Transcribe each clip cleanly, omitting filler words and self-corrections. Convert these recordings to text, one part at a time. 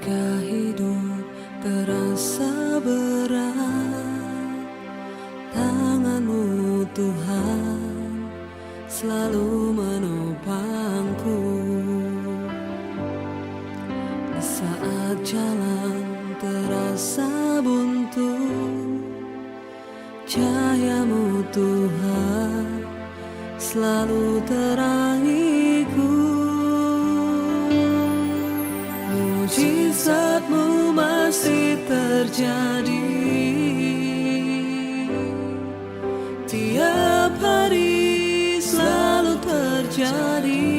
Ketika hidup terasa berat, tangan-Mu Tuhan selalu menopangku. Di saat jalan terasa buntu, cahaya-Mu Tuhan selalu terangiku. Mujizat-Mu masih terjadi tiap hari, selalu terjadi.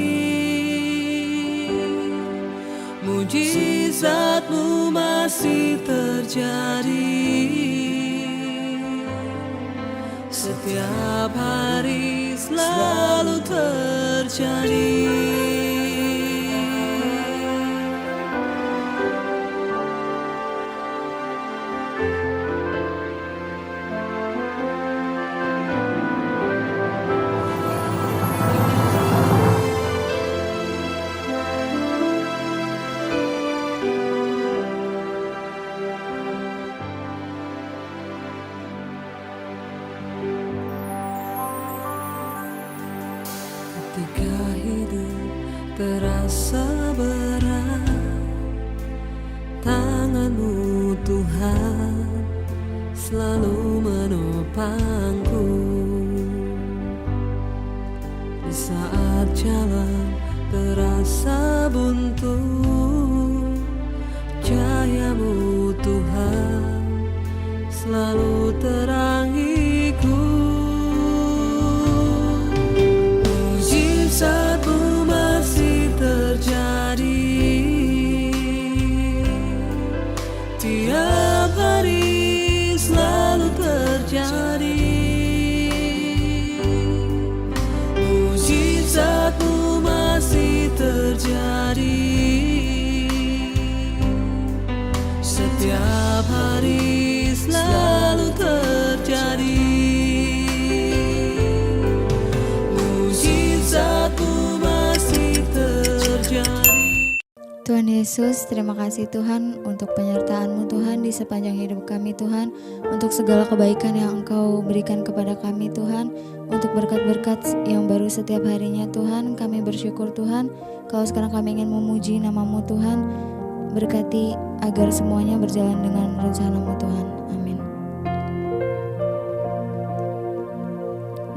Mujizat-Mu masih terjadi setiap hari, selalu terjadi. Ketika hidup terasa berat, tangan-Mu Tuhan selalu menopangku. Di saat jalan terasa buntu, cahaya-Mu Tuhan selalu terangiku. Mujizat-Mu masih terjadi tiap hari, selalu terjadi. Mujizat-Mu masih terjadi setiap hari, selalu terjadi. Tuhan Yesus, terima kasih Tuhan untuk penyertaan-Mu Tuhan di sepanjang hidup kami Tuhan, untuk segala kebaikan yang Engkau berikan kepada kami Tuhan, untuk berkat-berkat yang baru setiap harinya Tuhan. Kami bersyukur Tuhan, kalau sekarang kami ingin memuji nama-Mu Tuhan. Berkati agar semuanya berjalan dengan rencana-Mu Tuhan. Amin.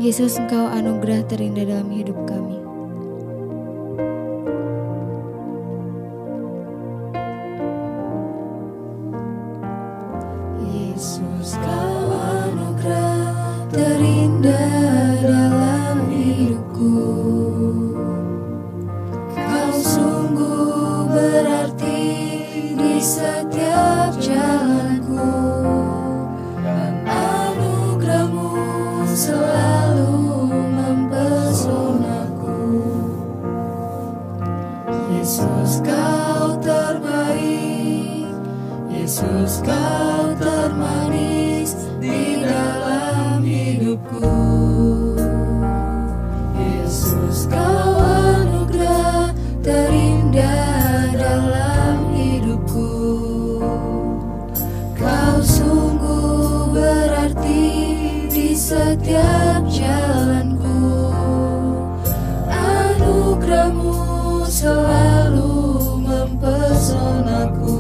Yesus, Engkau anugerah terindah dalam hidup kami. Yesus, Kau anugerah terindah dalam hidupku. Kau sungguh berarti di setiap jalanku, dan anugerah-Mu selalu mempesonaku. Yesus, Kau terbaik. Yesus, Kau termanis di dalam hidupku. Yesus, Kau anugerah terindah dalam hidupku. Kau sungguh berarti di setiap jalanku. Anugerah-Mu selalu mempesonaku.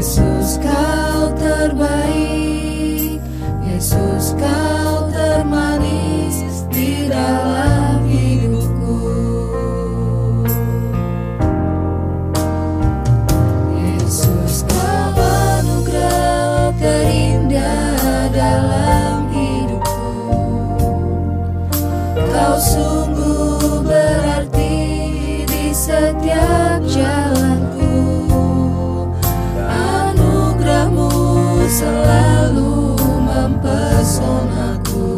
Yesus, Kau terbaik. Yesus, Kau termanis di dalam hidupku. Yesus, Kau anugerah terindah dalam hidupku. Kau sungguh berarti di setiap jalanku. Selalu mempesonaku.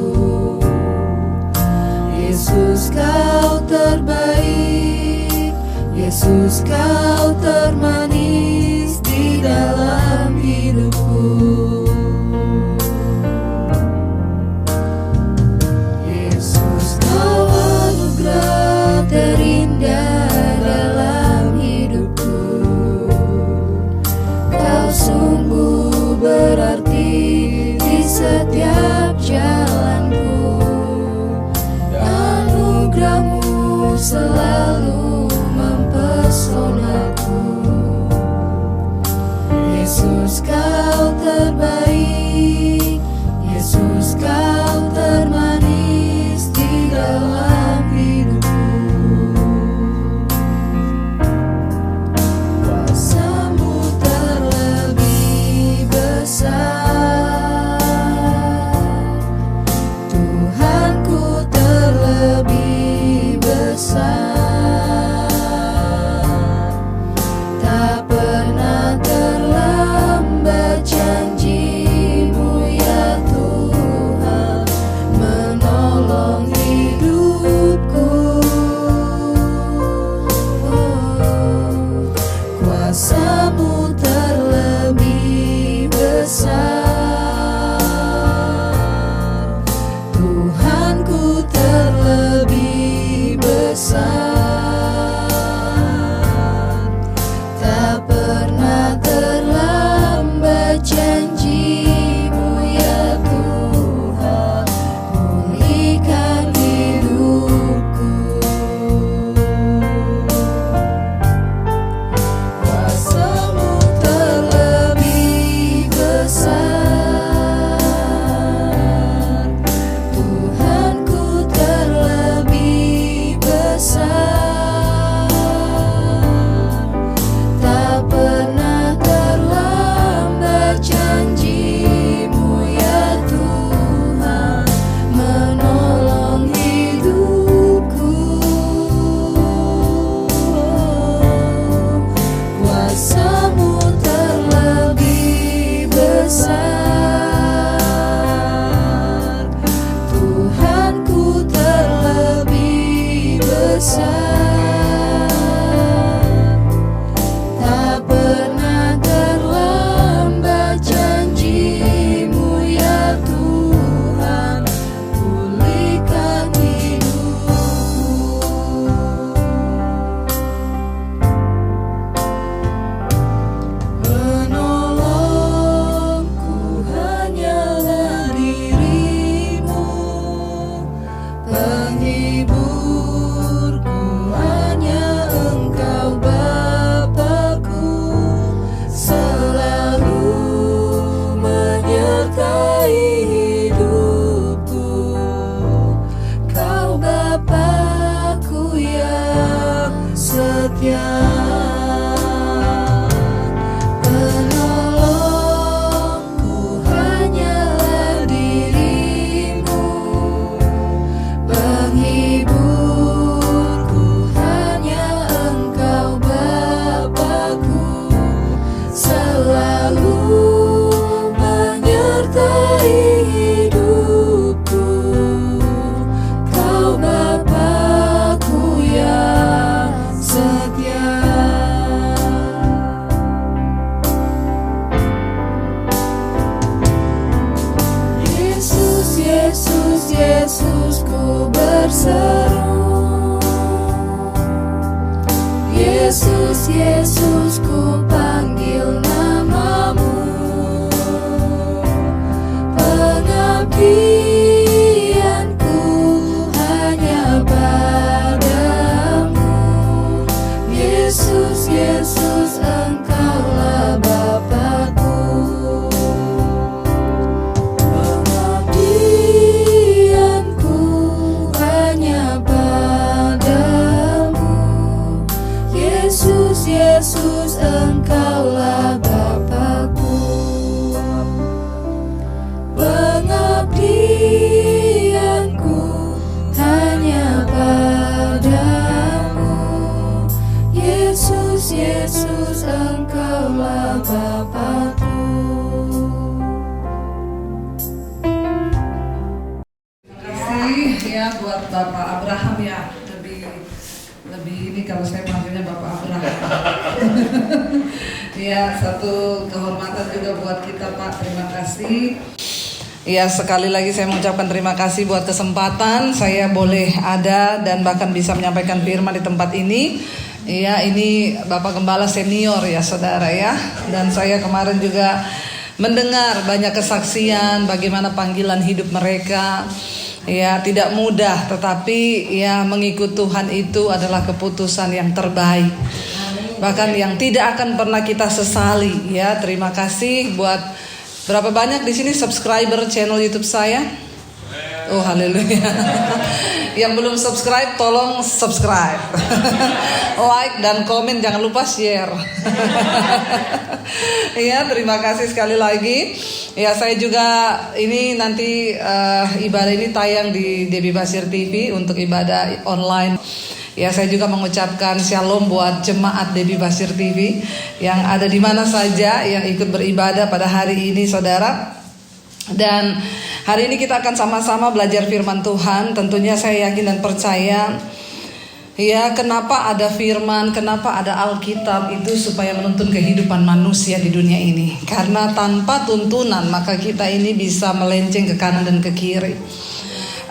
Yesus, Kau terbaik. Yesus, Kau termanis di dalam hidupku. Yesus, Kau anugerah terindah dalam hidupku. selalu mempesonaku. Yesus kau terbaik, Yesus kau termanis di dalam hidupku. Kuasa-Mu terlebih besar, Tuhanku terlebih besar. Tak pernah terlambat janji-Mu ya Tuhan, menolong hidupku. Kuasa-Mu terlebih besar, Tuhanku terlebih besar. Tak pernah terlambat janji-Mu ya Tuhan, pulihkan hidupku. Kuasa-Mu terlebih besar, Tuhanku terlebih besar. Tak pernah terlambat janji-Mu ya Tuhan, menolong hidupku. Kuasa-Mu terlebih besar, Tuhanku terlebih besar. Tak pernah terlambat janji-Mu ya Tuhan, pulihkan hidupku. Penolongku hanyalah diri-Mu, penghiburku hanya Engkau Bapa-Ku, selalu menyertai hidupku. Kau Bapa-Ku yang setia. Penolongku hanyalah diri-Mu, penghiburku hanya Engkau Bapa-Ku, selalu menyertai hidupku. Kau Bapa-Ku yang setia. Yesus, Yesus, Yesus, ku berseru. Yesus, Yesus, ku panggil nama-Mu. Pengabdianku hanya padamu. Yesus, Yesus, Engkaulah Bapa-Ku. Pengabdianku hanya padamu. Yesus, Yesus, Engkaulah Bapa-Ku. Pengabdianku hanya padamu. Yesus, Yesus, Engkaulah Bapa-Ku. Terima kasih ya buat Bapak Abraham ya, lebih ini kalau saya panggilnya Bapak Abraham. Ya, satu kehormatan juga buat kita Pak, terima kasih. Ya, sekali lagi saya mengucapkan terima kasih buat kesempatan saya boleh ada dan bahkan bisa menyampaikan firman di tempat ini. Ya, ini Bapak Gembala senior ya saudara ya. Dan saya kemarin juga mendengar banyak kesaksian bagaimana panggilan hidup mereka. Ya, tidak mudah, tetapi ya mengikut Tuhan itu adalah keputusan yang terbaik. Bahkan yang tidak akan pernah kita sesali. Ya, terima kasih buat berapa banyak di sini subscriber channel YouTube saya? Oh, haleluya. Yang belum subscribe tolong subscribe. Like dan komen, jangan lupa share. Ya, terima kasih sekali lagi. Ya, saya juga ini nanti ibadah ini tayang di Debbie Basir TV untuk ibadah online. Ya, saya juga mengucapkan shalom buat jemaat Debbie Basir TV yang ada di mana saja yang ikut beribadah pada hari ini, saudara. Dan hari ini kita akan sama-sama belajar firman Tuhan. Tentunya saya yakin dan percaya, ya, kenapa ada firman, kenapa ada Alkitab itu supaya menuntun kehidupan manusia di dunia ini. Karena tanpa tuntunan maka kita ini bisa melenceng ke kanan dan ke kiri.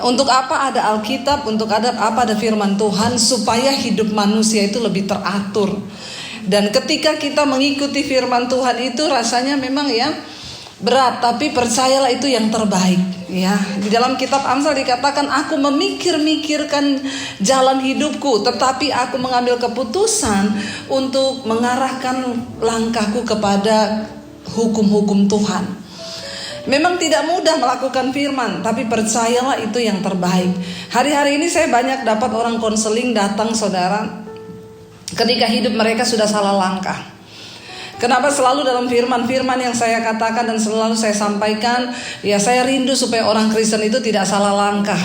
Untuk apa ada Alkitab? Untuk apa ada firman Tuhan? Supaya hidup manusia itu lebih teratur. Dan ketika kita mengikuti firman Tuhan itu rasanya memang ya berat, tapi percayalah itu yang terbaik. Ya, di dalam kitab Amsal dikatakan, aku memikir-mikirkan jalan hidupku, tetapi aku mengambil keputusan untuk mengarahkan langkahku kepada hukum-hukum Tuhan. Memang tidak mudah melakukan firman, tapi percayalah itu yang terbaik. Hari-hari ini saya banyak dapat orang konseling datang, saudara, ketika hidup mereka sudah salah langkah. Kenapa selalu dalam firman-firman yang saya katakan dan selalu saya sampaikan, ya saya rindu supaya orang Kristen itu tidak salah langkah.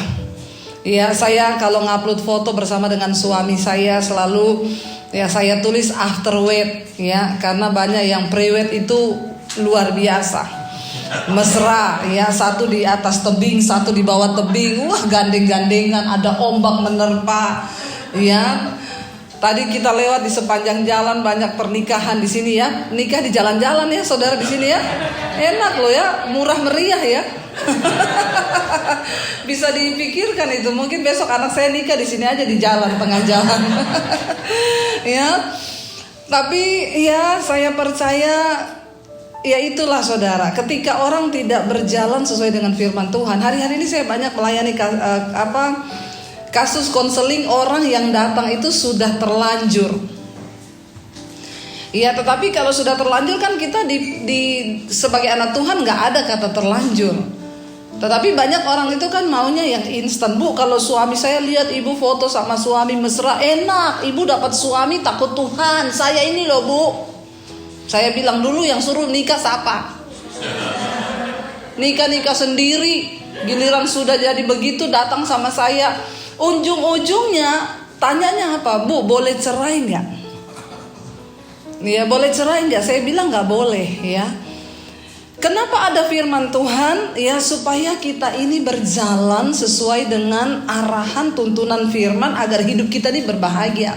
Ya, saya kalau ngupload foto bersama dengan suami saya selalu ya saya tulis after wed, ya, karena banyak yang pre-wed itu luar biasa. Mesra, ya, satu di atas tebing, satu di bawah tebing, wah gandeng-gandengan, ada ombak menerpa, ya. Tadi kita lewat di sepanjang jalan banyak pernikahan di sini ya, nikah di jalan-jalan ya, saudara di sini ya, enak loh ya, murah meriah ya. Bisa dipikirkan itu, mungkin besok anak saya nikah di sini aja di jalan, tengah jalan. Ya, tapi ya saya percaya. Ya itulah saudara, ketika orang tidak berjalan sesuai dengan firman Tuhan. Hari-hari ini saya banyak melayani kasus konseling orang yang datang itu sudah terlanjur. Ya, tetapi kalau sudah terlanjur kan kita sebagai anak Tuhan nggak ada kata terlanjur. Tetapi banyak orang itu kan maunya yang instan. Bu, kalau suami saya lihat ibu foto sama suami mesra, enak. Ibu dapat suami takut Tuhan. Saya ini loh, Bu. Saya bilang dulu yang suruh nikah siapa? Nikah sendiri. Giliran sudah jadi begitu datang sama saya. Ujung-ujungnya tanyanya apa? Bu, boleh cerai nggak? Ya, boleh cerai nggak? Saya bilang nggak boleh, ya. Kenapa ada firman Tuhan? Ya, supaya kita ini berjalan sesuai dengan arahan tuntunan firman agar hidup kita ini berbahagia.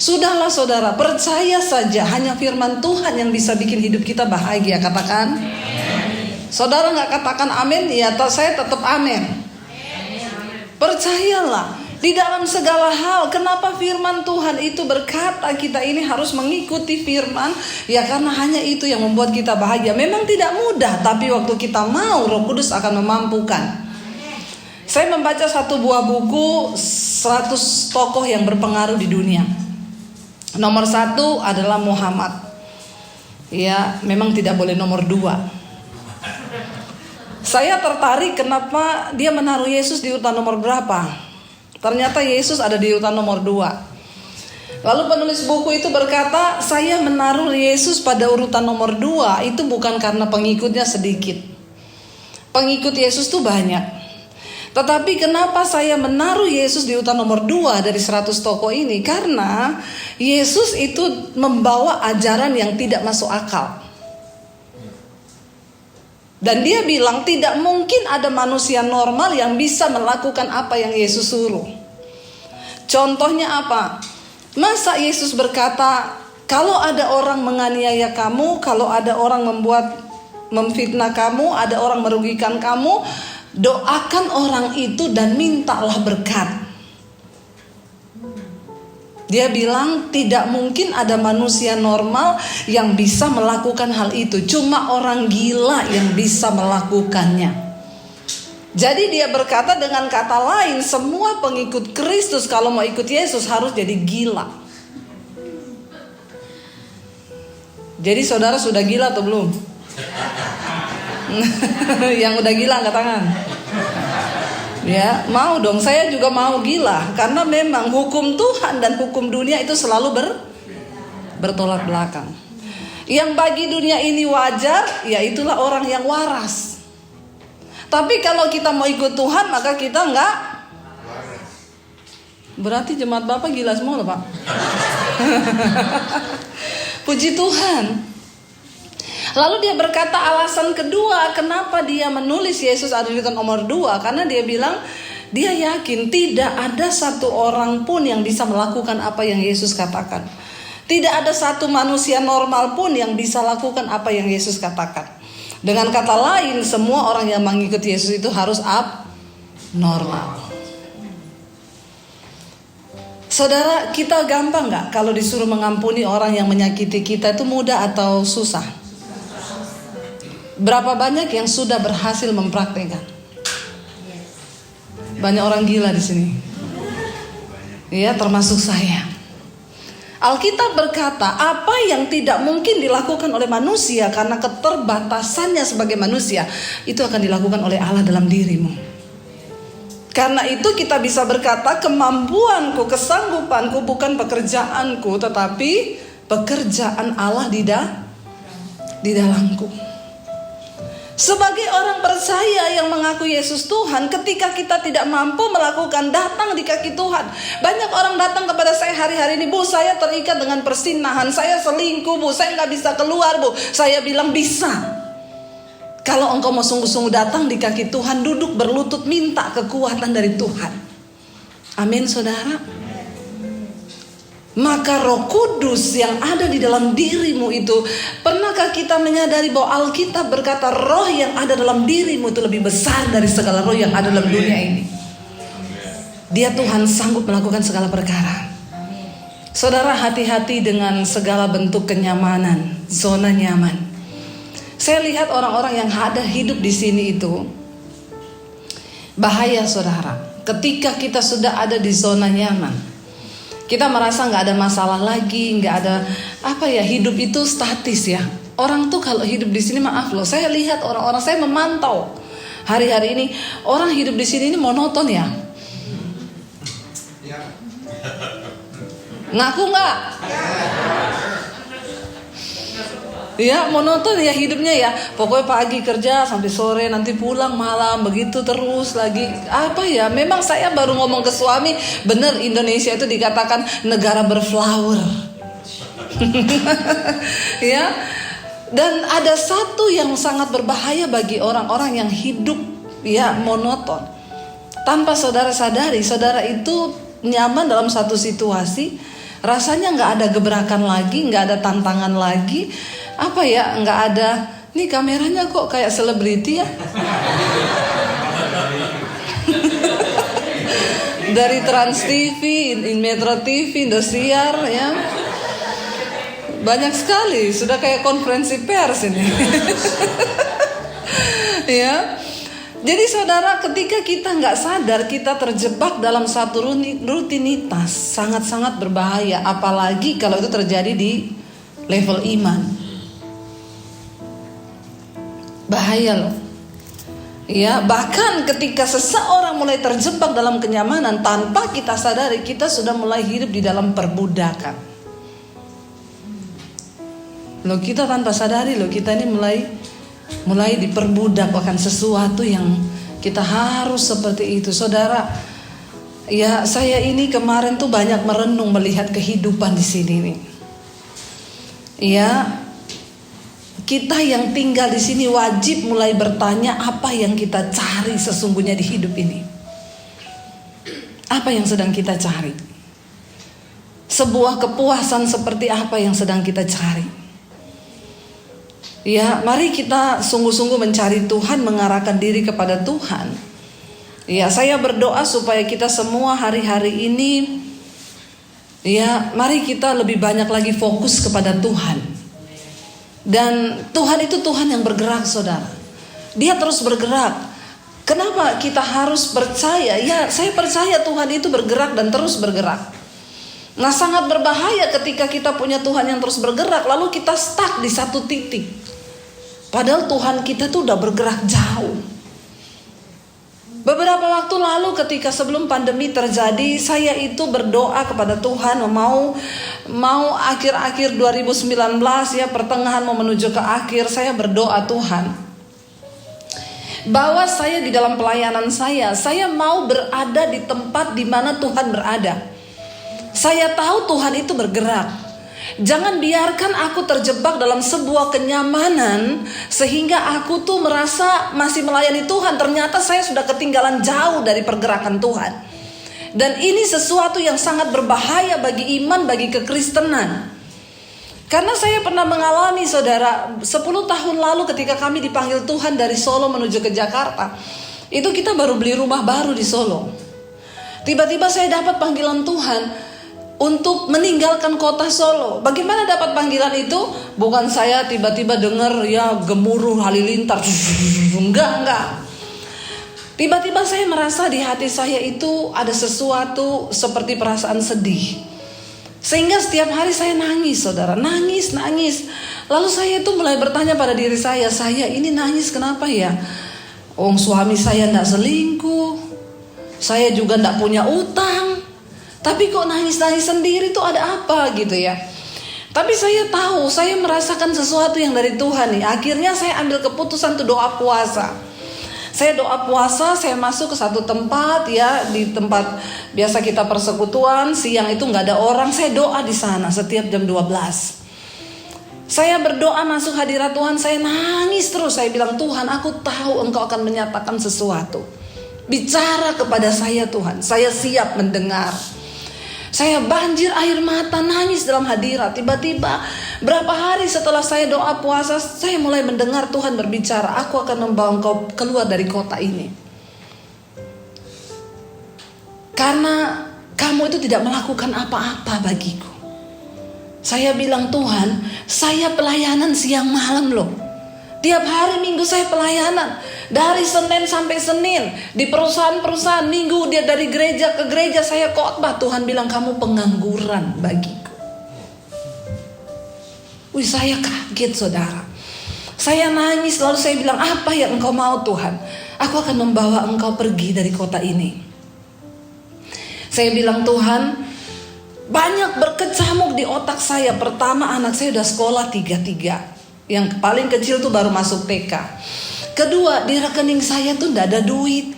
Sudahlah saudara, percaya saja hanya firman Tuhan yang bisa bikin hidup kita bahagia. Katakan amin. Saudara gak katakan amin? Ya, saya tetap amin. Percayalah di dalam segala hal. Kenapa firman Tuhan itu berkata kita ini harus mengikuti firman? Ya, karena hanya itu yang membuat kita bahagia. Memang tidak mudah, tapi waktu kita mau, Roh Kudus akan memampukan. Saya membaca satu buah buku 100 tokoh yang berpengaruh di dunia. Nomor 1 adalah Muhammad. Ya, memang tidak boleh nomor 2. Saya tertarik kenapa dia menaruh Yesus di urutan nomor berapa. Ternyata Yesus ada di urutan nomor 2. Lalu penulis buku itu berkata, saya menaruh Yesus pada urutan nomor 2 itu bukan karena pengikutnya sedikit. Pengikut Yesus tuh banyak. Tetapi kenapa saya menaruh Yesus di urutan nomor 2 dari 100 tokoh ini? Karena Yesus itu membawa ajaran yang tidak masuk akal. Dan dia bilang tidak mungkin ada manusia normal yang bisa melakukan apa yang Yesus suruh. Contohnya apa? Masa Yesus berkata, kalau ada orang menganiaya kamu, kalau ada orang memfitnah kamu, ada orang merugikan kamu, doakan orang itu dan mintalah berkat. Dia bilang tidak mungkin ada manusia normal yang bisa melakukan hal itu. Cuma orang gila yang bisa melakukannya. Jadi dia berkata dengan kata lain, semua pengikut Kristus kalau mau ikut Yesus harus jadi gila. Jadi saudara sudah gila atau belum? Yang udah gila angkat tangan. Ya, mau dong, saya juga mau gila. Karena memang hukum Tuhan dan hukum dunia itu selalu bertolak belakang. Yang bagi dunia ini wajar, ya itulah orang yang waras. Tapi kalau kita mau ikut Tuhan, maka kita enggak. Berarti jemaat Bapak gila semua loh Pak. Puji Tuhan. Lalu dia berkata alasan kedua kenapa dia menulis Yesus ada di nomor 2. Karena dia bilang dia yakin tidak ada satu orang pun yang bisa melakukan apa yang Yesus katakan. Tidak ada satu manusia normal pun yang bisa lakukan apa yang Yesus katakan. Dengan kata lain, semua orang yang mengikuti Yesus itu harus abnormal. Saudara, kita gampang gak kalau disuruh mengampuni orang yang menyakiti kita itu mudah atau susah? Berapa banyak yang sudah berhasil mempraktikkan? Banyak orang gila di sini. Ya, termasuk saya. Alkitab berkata, apa yang tidak mungkin dilakukan oleh manusia karena keterbatasannya sebagai manusia, itu akan dilakukan oleh Allah dalam dirimu. Karena itu kita bisa berkata, kemampuanku, kesanggupanku bukan pekerjaanku, tetapi pekerjaan Allah di dalamku. Sebagai orang percaya yang mengaku Yesus Tuhan, ketika kita tidak mampu melakukan, datang di kaki Tuhan. Banyak orang datang kepada saya hari-hari ini, Bu, saya terikat dengan persinahan, saya selingkuh, Bu, saya gak bisa keluar, Bu. Saya bilang bisa. Kalau engkau mau sungguh-sungguh datang di kaki Tuhan, duduk berlutut minta kekuatan dari Tuhan. Amin saudara. Maka Roh Kudus yang ada di dalam dirimu itu, pernahkah kita menyadari bahwa Alkitab berkata roh yang ada dalam dirimu itu lebih besar dari segala roh yang ada dalam dunia ini. Dia Tuhan sanggup melakukan segala perkara. Saudara, hati-hati dengan segala bentuk kenyamanan, zona nyaman. Saya lihat orang-orang yang ada hidup di sini itu bahaya saudara. Ketika kita sudah ada di zona nyaman, kita merasa nggak ada masalah lagi, nggak ada hidup itu statis ya. Orang tuh kalau hidup di sini, maaf loh, saya lihat orang-orang, saya memantau hari-hari ini orang hidup di sini ini monoton ya. Ngaku nggak? Ya monoton ya hidupnya ya. Pokoknya pagi kerja sampai sore, nanti pulang malam, begitu terus lagi. Memang saya baru ngomong ke suami, bener Indonesia itu dikatakan negara berflower. Ya. Dan ada satu yang sangat berbahaya bagi orang-orang yang hidup ya monoton. Tanpa saudara sadari, saudara itu nyaman dalam satu situasi, rasanya nggak ada gebrakan lagi, nggak ada tantangan lagi. Nggak ada. Nih kameranya kok kayak selebriti ya. Dari Trans TV, Metro TV, Indosiar ya. Banyak sekali, sudah kayak konferensi pers ini. Ya. Jadi saudara, ketika kita nggak sadar, kita terjebak dalam satu rutinitas sangat-sangat berbahaya. Apalagi kalau itu terjadi di level iman. Bahaya loh. Ya, bahkan ketika seseorang mulai terjebak dalam kenyamanan, tanpa kita sadari, kita sudah mulai hidup di dalam perbudakan. Loh, kita tanpa sadari loh, kita ini mulai diperbudak akan sesuatu yang kita harus seperti itu. Saudara, ya saya ini kemarin tuh banyak merenung melihat kehidupan di sini nih. Ya, kita yang tinggal di sini wajib mulai bertanya apa yang kita cari sesungguhnya di hidup ini. Apa yang sedang kita cari? Sebuah kepuasan seperti apa yang sedang kita cari? Ya, mari kita sungguh-sungguh mencari Tuhan, mengarahkan diri kepada Tuhan. Ya, saya berdoa supaya kita semua hari-hari ini, ya, mari kita lebih banyak lagi fokus kepada Tuhan. Dan Tuhan itu Tuhan yang bergerak saudara. Dia terus bergerak. Kenapa kita harus percaya? Ya, saya percaya Tuhan itu bergerak dan terus bergerak. Nah, sangat berbahaya ketika kita punya Tuhan yang terus bergerak, lalu kita stuck di satu titik. Padahal Tuhan kita tuh udah bergerak jauh. Beberapa waktu lalu ketika sebelum pandemi terjadi, saya itu berdoa kepada Tuhan, mau akhir-akhir 2019 ya, pertengahan mau menuju ke akhir, saya berdoa Tuhan, bahwa saya di dalam pelayanan saya mau berada di tempat di mana Tuhan berada. Saya tahu Tuhan itu bergerak. Jangan biarkan aku terjebak dalam sebuah kenyamanan sehingga aku tuh merasa masih melayani Tuhan, ternyata saya sudah ketinggalan jauh dari pergerakan Tuhan. Dan ini sesuatu yang sangat berbahaya bagi iman, bagi kekristenan. Karena saya pernah mengalami, saudara, 10 tahun lalu ketika kami dipanggil Tuhan dari Solo menuju ke Jakarta, itu kita baru beli rumah baru di Solo. Tiba-tiba saya dapat panggilan Tuhan untuk meninggalkan kota Solo. Bagaimana dapat panggilan itu? Bukan saya tiba-tiba dengar ya gemuruh halilintar, enggak. Tiba-tiba saya merasa di hati saya itu ada sesuatu seperti perasaan sedih. Sehingga setiap hari saya nangis, saudara, nangis. Lalu saya itu mulai bertanya pada diri saya ini nangis kenapa ya? Suami saya enggak selingkuh, saya juga enggak punya utang, tapi kok nangis-nangis sendiri tuh ada apa gitu ya. Tapi saya tahu, saya merasakan sesuatu yang dari Tuhan nih. Akhirnya saya ambil keputusan untuk doa puasa. Saya doa puasa, saya masuk ke satu tempat ya, di tempat biasa kita persekutuan, siang itu gak ada orang, saya doa di sana setiap jam 12. Saya berdoa masuk hadirat Tuhan, saya nangis terus, saya bilang Tuhan, aku tahu Engkau akan menyatakan sesuatu. Bicara kepada saya Tuhan, saya siap mendengar. Saya banjir air mata, nangis dalam hadirat. Tiba-tiba berapa hari setelah saya doa puasa, saya mulai mendengar Tuhan berbicara, aku akan membawa engkau keluar dari kota ini. Karena kamu itu tidak melakukan apa-apa bagiku. Saya bilang Tuhan, saya pelayanan siang malam loh. Tiap hari Minggu saya pelayanan, dari Senin sampai Senin, di perusahaan-perusahaan. Minggu dia dari gereja ke gereja saya khotbah. Tuhan bilang kamu pengangguran bagiku. Saya kaget, saudara. Saya nangis, lalu saya bilang, apa yang engkau mau Tuhan? Aku akan membawa engkau pergi dari kota ini. Saya bilang Tuhan, banyak berkecamuk di otak saya. Pertama, anak saya udah sekolah 3-3. Yang paling kecil tuh baru masuk TK. Kedua, di rekening saya tuh gak ada duit.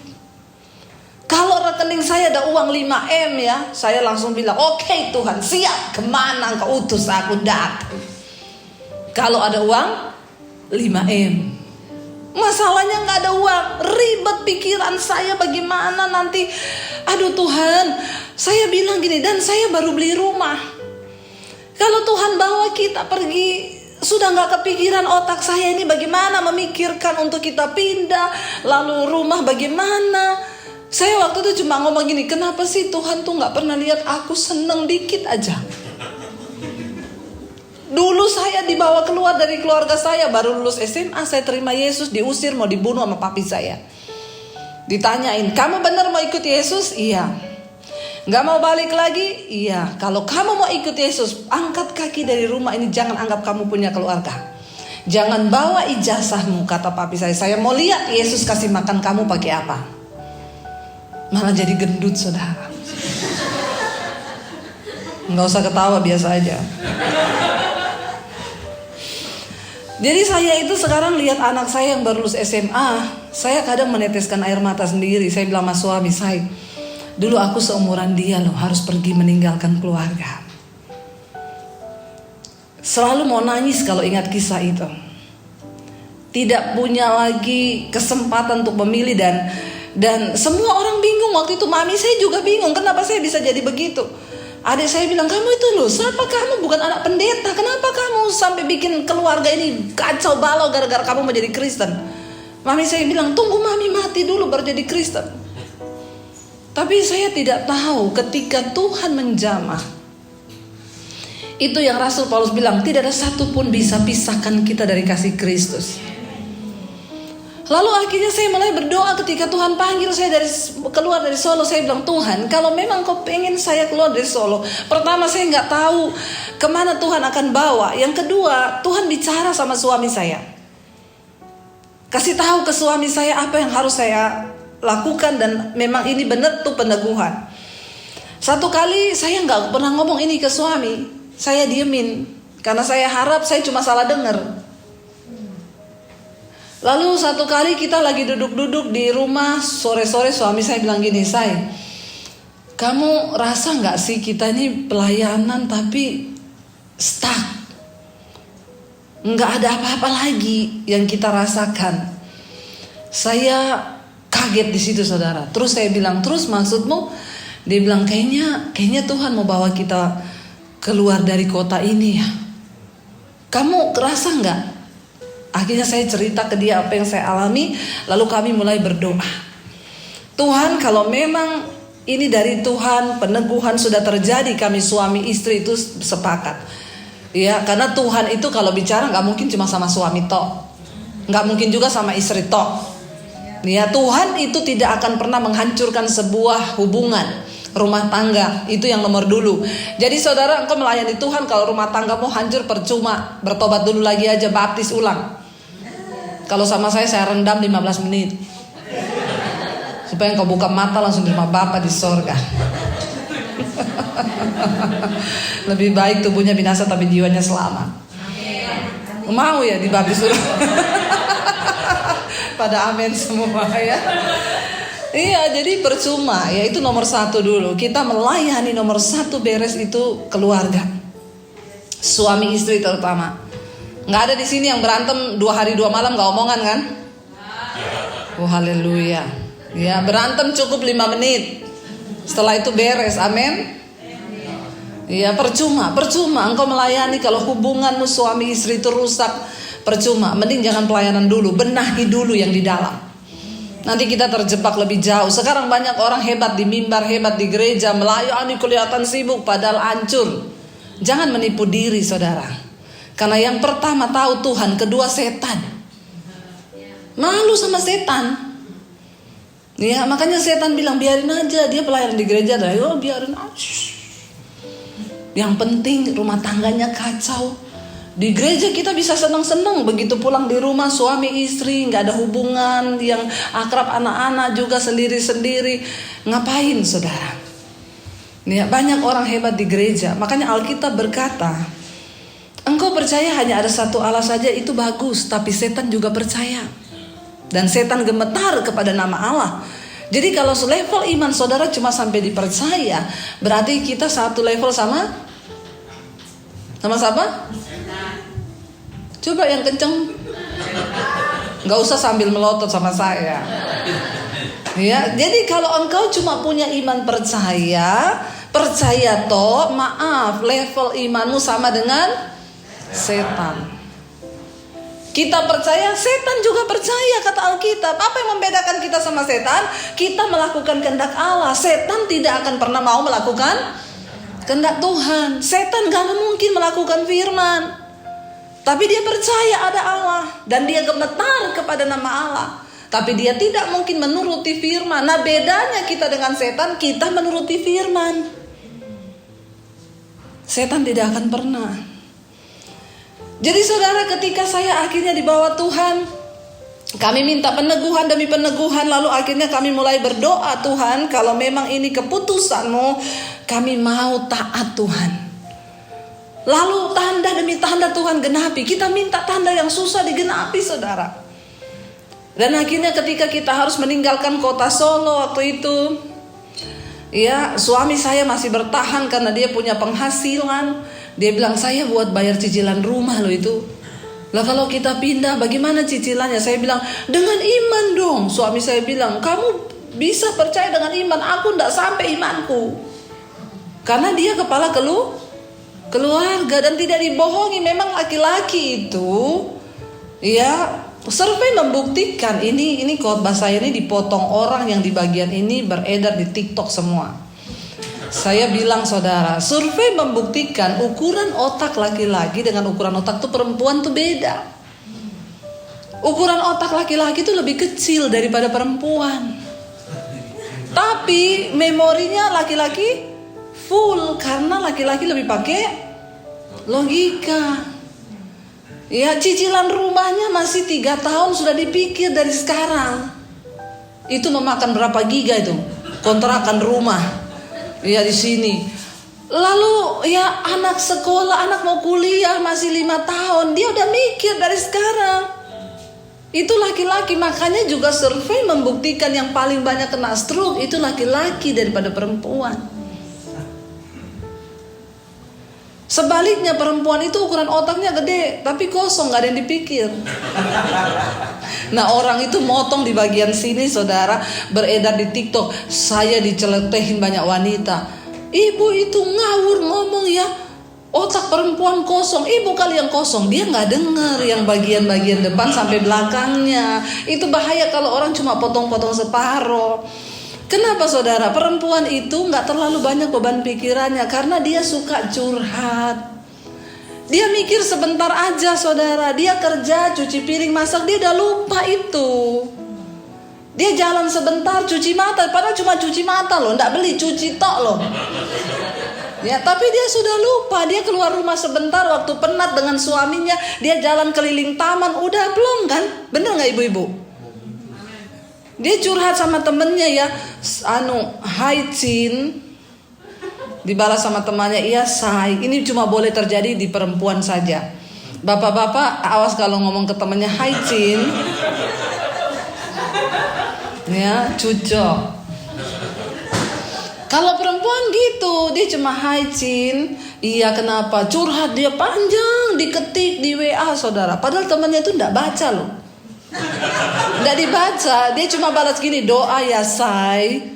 Kalau rekening saya ada uang 5M ya, saya langsung bilang, oke Tuhan, siap, kemana engkau utus aku datang. Kalau ada uang 5M. Masalahnya gak ada uang. Ribet pikiran saya bagaimana nanti. Aduh Tuhan, saya bilang gini, dan saya baru beli rumah. Kalau Tuhan bawa kita pergi, sudah gak kepikiran otak saya ini bagaimana memikirkan untuk kita pindah, lalu rumah bagaimana. Saya waktu itu cuma ngomong gini, kenapa sih Tuhan tuh gak pernah lihat aku seneng dikit aja. Dulu saya dibawa keluar dari keluarga saya, baru lulus SMA, saya terima Yesus, diusir mau dibunuh sama papi saya. Ditanyain, kamu benar mau ikut Yesus? Iya. Gak mau balik lagi? Iya. Kalau kamu mau ikut Yesus, angkat kaki dari rumah ini, jangan anggap kamu punya keluarga. Jangan bawa ijazahmu, kata papi saya. Saya mau lihat Yesus kasih makan kamu pakai apa. Malah jadi gendut, saudara. Gak usah ketawa, biasa aja. Jadi saya itu sekarang lihat anak saya yang baru lulus SMA, saya kadang meneteskan air mata sendiri. Saya bilang sama suami saya, dulu aku seumuran dia loh, harus pergi meninggalkan keluarga. Selalu mau nangis kalau ingat kisah itu. Tidak punya lagi kesempatan untuk memilih, dan semua orang bingung waktu itu. Mami saya juga bingung, kenapa saya bisa jadi begitu. Adik saya bilang, kamu itu loh, siapa kamu, bukan anak pendeta, kenapa kamu sampai bikin keluarga ini kacau balau gara-gara kamu menjadi Kristen. Mami saya bilang, tunggu mami mati dulu baru jadi Kristen. Tapi saya tidak tahu ketika Tuhan menjamah, itu yang Rasul Paulus bilang, tidak ada satupun bisa pisahkan kita dari kasih Kristus. Lalu akhirnya saya mulai berdoa ketika Tuhan panggil saya keluar dari Solo. Saya bilang, Tuhan, kalau memang kau pengen saya keluar dari Solo, pertama saya nggak tahu kemana Tuhan akan bawa. Yang kedua, Tuhan bicara sama suami saya, kasih tahu ke suami saya apa yang harus saya lakukan, dan memang ini benar tuh peneguhan. Satu kali saya nggak pernah ngomong ini ke suami, saya diemin karena saya harap saya cuma salah dengar. Lalu satu kali kita lagi duduk-duduk di rumah, sore-sore suami saya bilang gini, Say, kamu rasa gak sih kita ini pelayanan tapi stuck, gak ada apa-apa lagi yang kita rasakan. Saya kaget di situ, saudara. Terus saya bilang, terus maksudmu? Dia bilang, kayaknya Tuhan mau bawa kita keluar dari kota ini ya. Kamu rasa gak? Akhirnya saya cerita ke dia apa yang saya alami. Lalu kami mulai berdoa, Tuhan, kalau memang ini dari Tuhan, peneguhan sudah terjadi, kami suami istri itu sepakat. Ya, karena Tuhan itu kalau bicara gak mungkin cuma sama suami tok, gak mungkin juga sama istri tok. Ya, Tuhan itu tidak akan pernah menghancurkan sebuah hubungan rumah tangga, itu yang nomor dulu. Jadi saudara, engkau melayani Tuhan, kalau rumah tangga mau hancur percuma, bertobat dulu lagi aja, baptis ulang. Kalau sama saya rendam 15 menit supaya engkau buka mata langsung terima Bapa di sorga. Lebih baik tubuhnya binasa tapi jiwanya selamat. Mau ya dibaptis ulang? Pada amin semua ya. Iya, jadi percuma ya, itu nomor satu dulu. Kita melayani nomor satu beres itu keluarga, suami istri terutama. Nggak ada di sini yang berantem 2 hari 2 malam nggak omongan kan? Oh haleluya. Ya, berantem cukup 5 menit, setelah itu beres, amin. Ya, percuma engkau melayani kalau hubunganmu suami istri itu rusak, percuma. Mending jangan pelayanan dulu, benahi dulu yang di dalam. Nanti kita terjebak lebih jauh. Sekarang banyak orang hebat di mimbar, hebat di gereja, melayani kelihatan sibuk padahal hancur. Jangan menipu diri, saudara. Karena yang pertama tahu Tuhan, kedua setan. Malu sama setan. Ya, makanya setan bilang biarin aja, dia pelayanan di gereja, biarin aja. Yang penting rumah tangganya kacau. Di gereja kita bisa senang-senang, begitu pulang di rumah suami istri nggak ada hubungan, yang akrab anak-anak juga sendiri-sendiri. Ngapain, saudara? Ya, banyak orang hebat di gereja. Makanya Alkitab berkata, engkau percaya hanya ada satu Allah saja, itu bagus, tapi setan juga percaya. Dan setan gemetar kepada nama Allah. Jadi kalau level iman saudara cuma sampai dipercaya, berarti kita satu level sama siapa? Coba yang kenceng. Gak usah sambil melotot sama saya. Ya, jadi kalau engkau cuma punya iman percaya toh, maaf, level imanmu sama dengan setan. Kita percaya, setan juga percaya, kata Alkitab. Apa yang membedakan kita sama setan? Kita melakukan kehendak Allah. Setan tidak akan pernah mau melakukan kehendak Tuhan. Setan gak mungkin melakukan firman, tapi dia percaya ada Allah dan dia gemetar kepada nama Allah. Tapi dia tidak mungkin menuruti firman. Nah, bedanya kita dengan setan, kita menuruti firman. Setan tidak akan pernah. Jadi saudara, ketika saya akhirnya dibawa Tuhan, kami minta peneguhan demi peneguhan. Lalu akhirnya kami mulai berdoa, Tuhan, kalau memang ini keputusan-Mu, kami mau taat Tuhan. Lalu tanda demi tanda Tuhan genapi. Kita minta tanda yang susah digenapi, saudara. Dan akhirnya ketika kita harus meninggalkan kota Solo waktu itu, ya, suami saya masih bertahan karena dia punya penghasilan. Dia bilang, saya buat bayar cicilan rumah loh itu. Lah kalau kita pindah bagaimana cicilannya? Saya bilang, dengan iman dong. Suami saya bilang, kamu bisa percaya dengan iman, aku enggak sampai imanku. Karena dia kepala keluarga dan tidak dibohongi. Memang laki-laki itu, ya, survei membuktikan ini khotbah saya ini dipotong orang yang di bagian ini beredar di TikTok semua. Saya bilang, saudara, survei membuktikan ukuran otak laki-laki dengan ukuran otak tuh perempuan tuh beda. Ukuran otak laki-laki itu lebih kecil daripada perempuan. Tapi memorinya laki-laki full, karena laki-laki lebih pakai logika. Ya, cicilan rumahnya masih 3 tahun sudah dipikir dari sekarang. Itu memakan berapa giga itu kontrakan rumah. Ya di sini. Lalu ya anak sekolah, anak mau kuliah masih 5 tahun, dia udah mikir dari sekarang. Itu laki-laki, makanya juga survei membuktikan yang paling banyak kena stroke itu laki-laki daripada perempuan. Sebaliknya perempuan itu ukuran otaknya gede, tapi kosong, gak ada yang dipikir. Nah orang itu motong di bagian sini saudara, beredar di TikTok, saya diceletehin banyak wanita. Ibu itu ngawur ngomong ya, otak perempuan kosong. Ibu kali yang kosong, dia gak dengar yang bagian-bagian depan sampai belakangnya. Itu bahaya kalau orang cuma potong-potong separuh. Kenapa saudara? Perempuan itu gak terlalu banyak beban pikirannya, karena dia suka curhat. Dia mikir sebentar aja saudara. Dia kerja, cuci piring, masak, dia udah lupa itu. Dia jalan sebentar, cuci mata, padahal cuma cuci mata loh, gak beli, cuci tok loh. Ya, tapi dia sudah lupa. Dia keluar rumah sebentar waktu penat dengan suaminya, dia jalan keliling taman, udah belum kan? Bener gak ibu-ibu? Dia curhat sama temennya ya, hai Cin. Dibalas sama temannya, iya say. Ini cuma boleh terjadi di perempuan saja. Bapak-bapak awas kalau ngomong ke temennya, hai Cin. Ya, cucok. Kalau perempuan gitu, dia cuma hai Cin. Iya kenapa? Curhat dia panjang, diketik di WA saudara. Padahal temannya itu enggak baca loh. Enggak dibaca, dia cuma balas gini, doa ya say.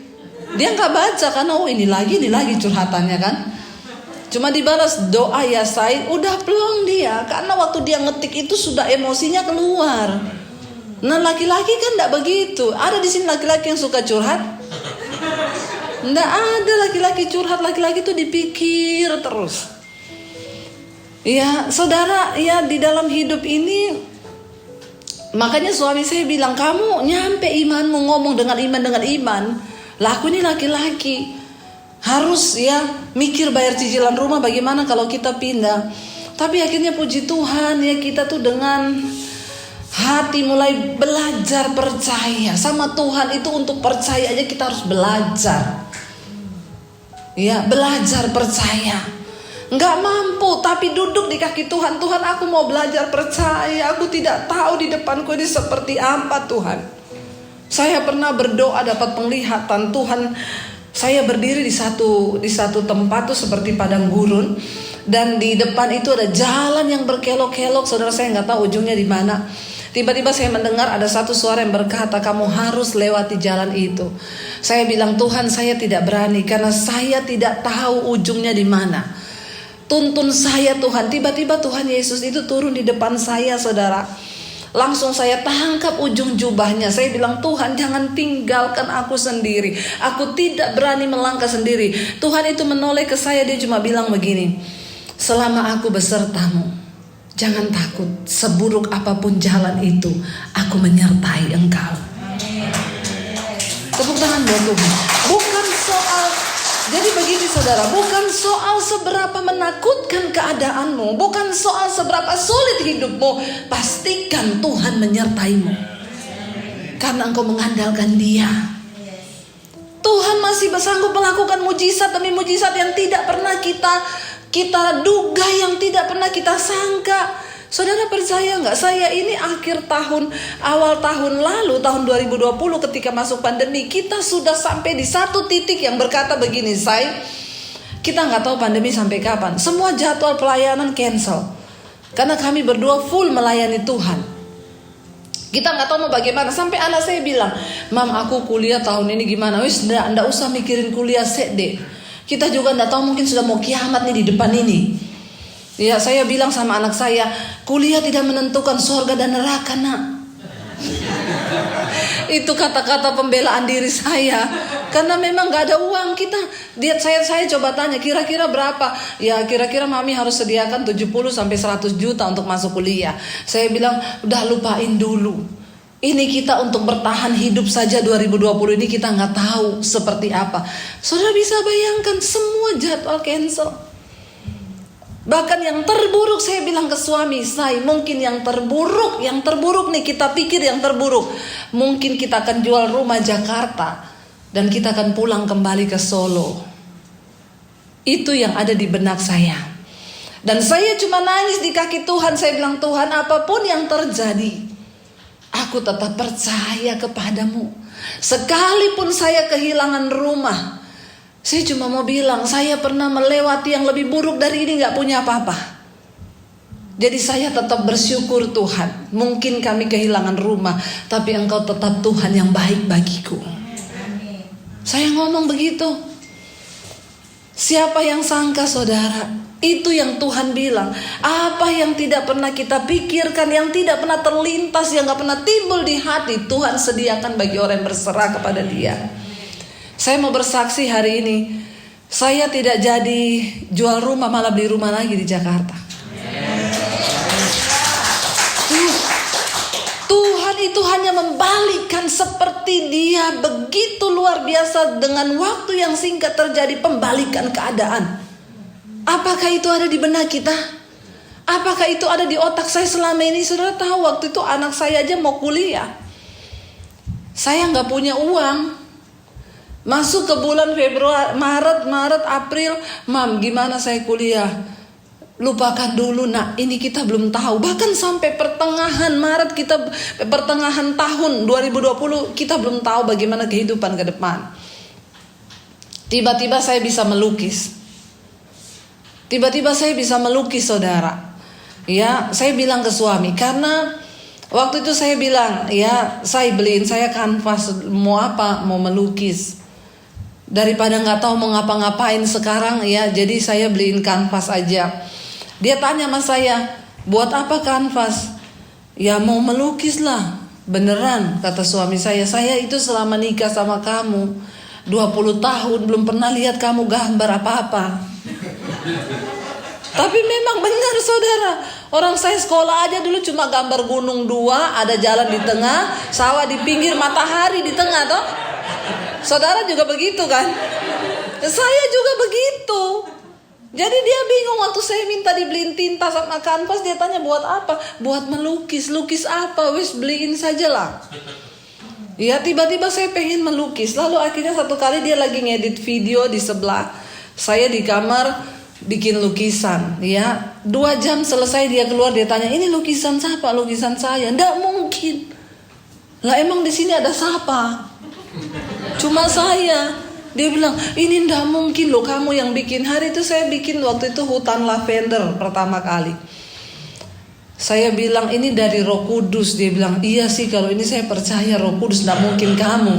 Dia enggak baca karena ini lagi curhatannya kan. Cuma dibalas doa ya say, udah plong dia. Karena waktu dia ngetik itu sudah emosinya keluar. Nah laki-laki kan enggak begitu. Ada di sini laki-laki yang suka curhat? Enggak ada laki-laki curhat, laki-laki itu dipikir terus. Ya saudara, ya di dalam hidup ini, makanya suami saya bilang, kamu nyampe imanmu, ngomong dengan iman. Lah aku ini laki-laki, harus ya mikir bayar cicilan rumah bagaimana kalau kita pindah. Tapi akhirnya puji Tuhan ya, kita tuh dengan hati mulai belajar percaya sama Tuhan. Itu untuk percaya aja kita harus belajar. Ya, belajar percaya. Enggak mampu tapi duduk di kaki Tuhan. Tuhan, aku mau belajar percaya. Aku tidak tahu di depanku ini seperti apa Tuhan. Saya pernah berdoa dapat penglihatan Tuhan. Saya berdiri di satu tempat tuh seperti padang gurun, dan di depan itu ada jalan yang berkelok-kelok. Saudara, saya nggak tahu ujungnya di mana. Tiba-tiba saya mendengar ada satu suara yang berkata, kamu harus lewati jalan itu. Saya bilang, Tuhan saya tidak berani karena saya tidak tahu ujungnya di mana. Tuntun saya Tuhan. Tiba-tiba Tuhan Yesus itu turun di depan saya saudara. Langsung saya tangkap ujung jubahnya. Saya bilang, Tuhan jangan tinggalkan aku sendiri. Aku tidak berani melangkah sendiri. Tuhan itu menoleh ke saya, dia cuma bilang begini, selama aku besertamu, jangan takut, seburuk apapun jalan itu, aku menyertai engkau. Tepuk tangan buat Tuhan. Bukan soal, jadi begini saudara, bukan soal seberapa menakutkan keadaanmu, bukan soal seberapa sulit hidupmu, pastikan Tuhan menyertaimu. Karena engkau mengandalkan Dia. Tuhan masih bersanggup melakukan mujizat demi mujizat yang tidak pernah kita duga, yang tidak pernah kita sangka. Saudara percaya nggak? Saya ini akhir tahun, awal tahun lalu, tahun 2020 ketika masuk pandemi, kita sudah sampai di satu titik yang berkata begini, kita nggak tahu pandemi sampai kapan. Semua jadwal pelayanan cancel karena kami berdua full melayani Tuhan. Kita nggak tahu mau bagaimana. Sampai anak saya bilang, Mam aku kuliah tahun ini gimana? Wis nggak usah mikirin kuliah deh. Kita juga nggak tahu, mungkin sudah mau kiamat nih di depan ini. Ya, saya bilang sama anak saya, kuliah tidak menentukan surga dan neraka nak. Itu kata-kata pembelaan diri saya. Karena memang gak ada uang kita. Saya coba tanya kira-kira berapa? Ya kira-kira mami harus sediakan 70-100 juta untuk masuk kuliah. Saya bilang udah lupain dulu. Ini kita untuk bertahan hidup saja 2020 ini kita gak tahu seperti apa. Saudara bisa bayangkan semua jadwal cancel. Bahkan yang terburuk saya bilang ke suami saya, mungkin yang terburuk nih kita pikir yang terburuk. Mungkin kita akan jual rumah Jakarta dan kita akan pulang kembali ke Solo. Itu yang ada di benak saya. Dan saya cuma nangis di kaki Tuhan. Saya bilang, Tuhan, apapun yang terjadi, aku tetap percaya kepadamu. Sekalipun saya kehilangan rumah, saya cuma mau bilang, saya pernah melewati yang lebih buruk dari ini, gak punya apa-apa. Jadi saya tetap bersyukur Tuhan. Mungkin kami kehilangan rumah, tapi Engkau tetap Tuhan yang baik bagiku. Saya ngomong begitu. Siapa yang sangka saudara? Itu yang Tuhan bilang. Apa yang tidak pernah kita pikirkan, yang tidak pernah terlintas, yang gak pernah timbul di hati, Tuhan sediakan bagi orang yang berserah kepada Dia. Saya mau bersaksi hari ini, saya tidak jadi jual rumah, malah beli rumah lagi di Jakarta. Tuhan itu hanya membalikkan seperti Dia begitu luar biasa. Dengan waktu yang singkat terjadi pembalikan keadaan. Apakah itu ada di benak kita? Apakah itu ada di otak saya selama ini? Saudara tahu waktu itu anak saya aja mau kuliah, saya gak punya uang. Masuk ke bulan Februari, Maret, April, Mam, gimana saya kuliah? Lupakan dulu nak, ini kita belum tahu. Bahkan sampai pertengahan Maret pertengahan tahun 2020 kita belum tahu bagaimana kehidupan ke depan. Tiba-tiba saya bisa melukis. Saudara. Ya, saya bilang ke suami, karena waktu itu saya bilang, ya, saya kanvas, mau apa? Mau melukis. Daripada nggak tahu mau ngapa-ngapain sekarang, ya, jadi saya beliin kanvas aja. Dia tanya sama saya, buat apa kanvas? Ya mau melukis lah. Beneran, kata suami saya itu selama nikah sama kamu 20 tahun belum pernah lihat kamu gambar apa-apa. Tapi memang benar saudara, orang saya sekolah aja dulu cuma gambar gunung 2, ada jalan di tengah, sawah di pinggir, matahari di tengah toh. Saudara juga begitu kan? Saya juga begitu. Jadi dia bingung waktu saya minta dibeliin tinta sama kanvas, dia tanya buat apa? Buat melukis. Lukis apa? Wis beliin saja lah. Ya tiba-tiba saya pengen melukis. Lalu akhirnya satu kali dia lagi ngedit video di sebelah. Saya di kamar bikin lukisan. Ya 2 jam selesai dia keluar, dia tanya, ini lukisan siapa? Lukisan saya. Nggak mungkin. Lah emang di sini ada siapa? Cuma saya. Dia bilang, ini ndak mungkin loh kamu yang bikin. Hari itu saya bikin waktu itu hutan lavender pertama kali. Saya bilang ini dari Roh Kudus. Dia bilang, iya sih kalau ini saya percaya Roh Kudus, ndak mungkin kamu.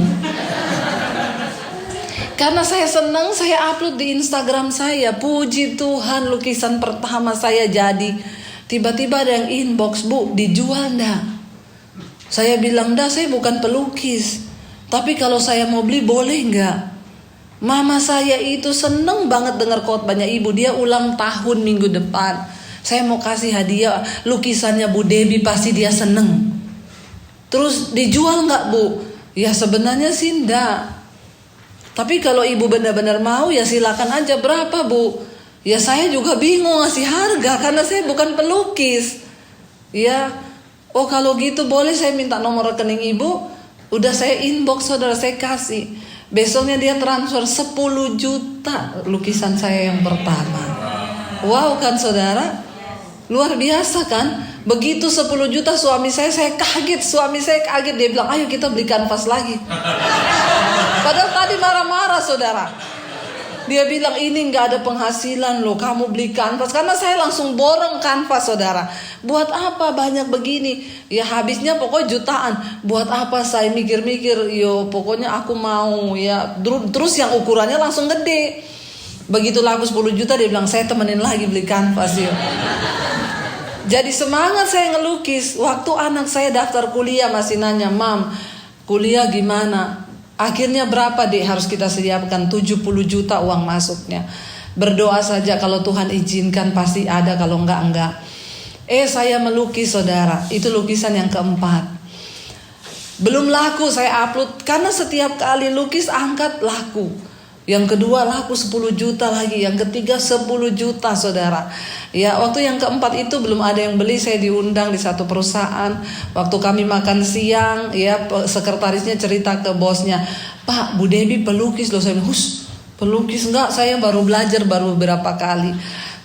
Karena saya senang, saya upload di Instagram saya. Puji Tuhan, lukisan pertama saya jadi. Tiba-tiba ada yang inbox, Bu, dijual ndak? Saya bilang, ndak, saya bukan pelukis. Tapi kalau saya mau beli boleh nggak? Mama saya itu seneng banget dengar khotbahnya ibu. Dia ulang tahun minggu depan. Saya mau kasih hadiah lukisannya Bu Debbie, pasti dia seneng. Terus dijual nggak Bu? Ya sebenarnya sih enggak. Tapi kalau ibu benar-benar mau ya silakan aja. Berapa Bu? Ya saya juga bingung ngasih harga karena saya bukan pelukis. Ya, oh kalau gitu boleh saya minta nomor rekening ibu. Udah saya inbox saudara, saya kasih. Besoknya dia transfer 10 juta lukisan saya yang pertama. Wow kan saudara? Luar biasa kan? Begitu 10 juta suami saya kaget. Suami saya kaget, dia bilang ayo kita beli kanvas lagi. Padahal tadi marah-marah saudara. Dia bilang ini gak ada penghasilan loh kamu beli kanvas. Karena saya langsung borong kanvas saudara. Buat apa banyak begini? Ya habisnya pokoknya jutaan. Buat apa saya mikir-mikir. Yo pokoknya aku mau ya. Terus yang ukurannya langsung gede. Begitu laku 10 juta dia bilang saya temenin lagi beli kanvas yuk. Jadi semangat saya ngelukis. Waktu anak saya daftar kuliah masih nanya, Mam, kuliah gimana? Akhirnya berapa dek harus kita sediakan? 70 juta uang masuknya. Berdoa saja, kalau Tuhan izinkan pasti ada, kalau enggak. Saya melukis saudara, itu lukisan yang keempat. Belum laku saya upload, karena setiap kali lukis angkat laku. Yang kedua laku 10 juta lagi, yang ketiga 10 juta saudara. Ya, waktu yang keempat itu belum ada yang beli, saya diundang di satu perusahaan. Waktu kami makan siang, ya sekretarisnya cerita ke bosnya, "Pak, Bu Debbie pelukis loh." Saya bilang, pelukis enggak, saya baru belajar baru beberapa kali.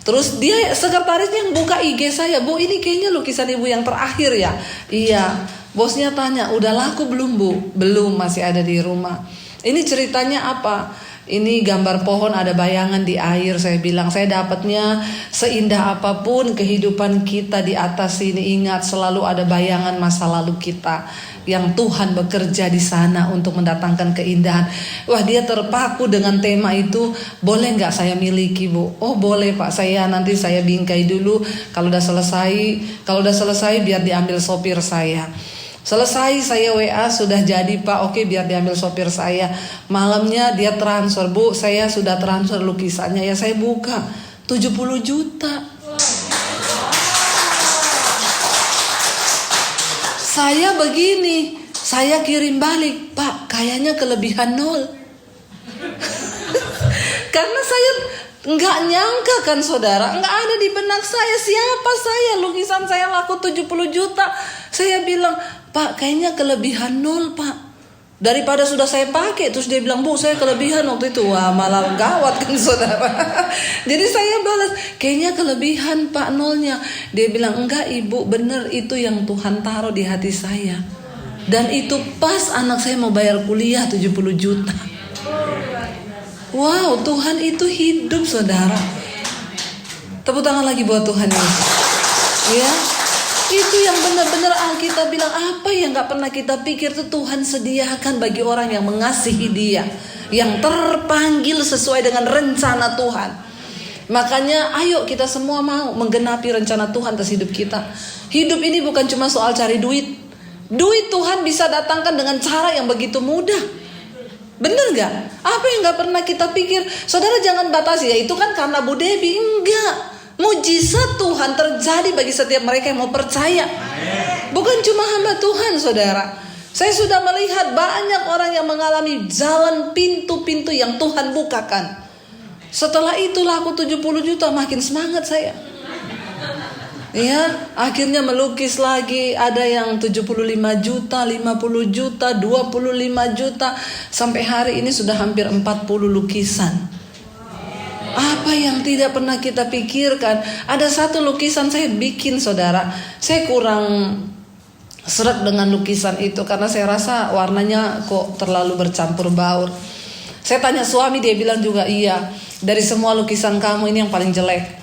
Terus dia sekretarisnya yang buka IG saya, "Bu, ini kayaknya lukisan ibu yang terakhir ya?" "Iya." Bosnya tanya, "Udah laku belum Bu?" "Belum, masih ada di rumah." "Ini ceritanya apa?" "Ini gambar pohon ada bayangan di air." Saya bilang, "Saya dapatnya seindah apapun kehidupan kita di atas sini, ingat selalu ada bayangan masa lalu kita yang Tuhan bekerja di sana untuk mendatangkan keindahan." Wah, dia terpaku dengan tema itu. "Boleh nggak saya miliki Bu?" "Oh boleh Pak, nanti saya bingkai dulu. Kalau udah selesai biar diambil sopir saya." Selesai saya WA, "Sudah jadi Pak." "Oke, biar diambil sopir saya." Malamnya dia transfer, "Bu, saya sudah transfer lukisannya." Ya saya buka, 70 juta. Saya begini, saya kirim balik, "Pak, kayaknya kelebihan 0." Karena saya nggak nyangka kan saudara, nggak ada di benak saya, siapa saya, lukisan saya laku 70 juta. Saya bilang, "Pak, kayaknya kelebihan 0 Pak." Daripada sudah saya pakai, terus dia bilang, "Bu, saya kelebihan waktu itu." Wah, malah gawat kan saudara. Jadi saya balas, "Kayaknya kelebihan Pak 0-nya." Dia bilang, "Enggak Ibu, bener itu yang Tuhan taruh di hati saya. Dan itu pas anak saya mau bayar kuliah 70 juta. Wow, Tuhan itu hidup saudara. Tepuk tangan lagi buat Tuhan Yesus. Ya, itu yang benar-benar Alkitab bilang, apa yang gak pernah kita pikir itu Tuhan sediakan bagi orang yang mengasihi Dia, yang terpanggil sesuai dengan rencana Tuhan. Makanya ayo kita semua mau menggenapi rencana Tuhan atas hidup kita. Hidup ini bukan cuma soal cari duit. Duit Tuhan bisa datangkan dengan cara yang begitu mudah. Bener gak? Apa yang gak pernah kita pikir? Saudara jangan batasi, ya itu kan karena Bu Debbie. Enggak. Mujizat Tuhan terjadi bagi setiap mereka yang mau percaya. Bukan cuma hamba Tuhan saudara. Saya sudah melihat banyak orang yang mengalami jalan pintu-pintu yang Tuhan bukakan. Setelah itu laku 70 juta, makin semangat saya. Ya, akhirnya melukis lagi, ada yang 75 juta, 50 juta, 25 juta, sampai hari ini sudah hampir 40 lukisan. Apa yang tidak pernah kita pikirkan? Ada satu lukisan saya bikin saudara, saya kurang seret dengan lukisan itu karena saya rasa warnanya kok terlalu bercampur baur. Saya tanya suami, dia bilang juga, "Iya, dari semua lukisan kamu ini yang paling jelek.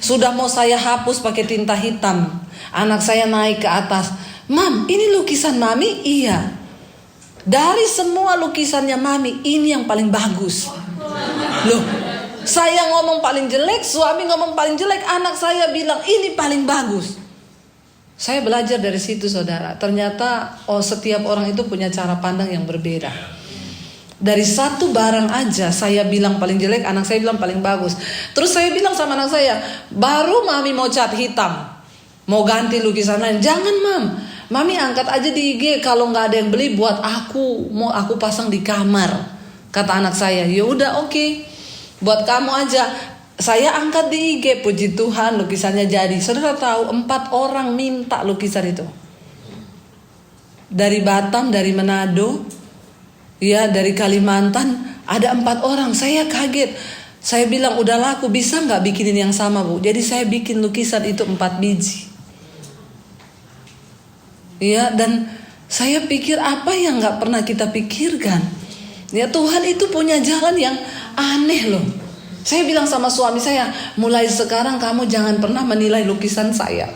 Sudah mau saya hapus pakai tinta hitam." Anak saya naik ke atas, "Mam, ini lukisan Mami?" "Iya." "Dari semua lukisannya Mami, ini yang paling bagus." Loh, saya ngomong paling jelek, suami ngomong paling jelek, anak saya bilang ini paling bagus. Saya belajar dari situ saudara. Ternyata setiap orang itu punya cara pandang yang berbeda. Dari satu barang aja saya bilang paling jelek, anak saya bilang paling bagus. Terus saya bilang sama anak saya, "Baru Mami mau cat hitam, mau ganti lukisan lain, jangan Mam. Mami angkat aja di IG, kalau nggak ada yang beli buat aku, mau aku pasang di kamar." Kata anak saya, "Ya udah oke. Buat kamu aja." Saya angkat di IG, puji Tuhan lukisannya jadi. Saudara tahu 4 orang minta lukisan itu. Dari Batam, dari Manado, ya dari Kalimantan, ada 4 orang. Saya kaget. Saya bilang, "Udah laku, bisa gak bikinin yang sama Bu?" Jadi saya bikin lukisan itu 4 biji. Ya, dan saya pikir apa yang gak pernah kita pikirkan. Ya, Tuhan itu punya jalan yang aneh loh. Saya bilang sama suami saya, "Mulai sekarang kamu jangan pernah menilai lukisan saya."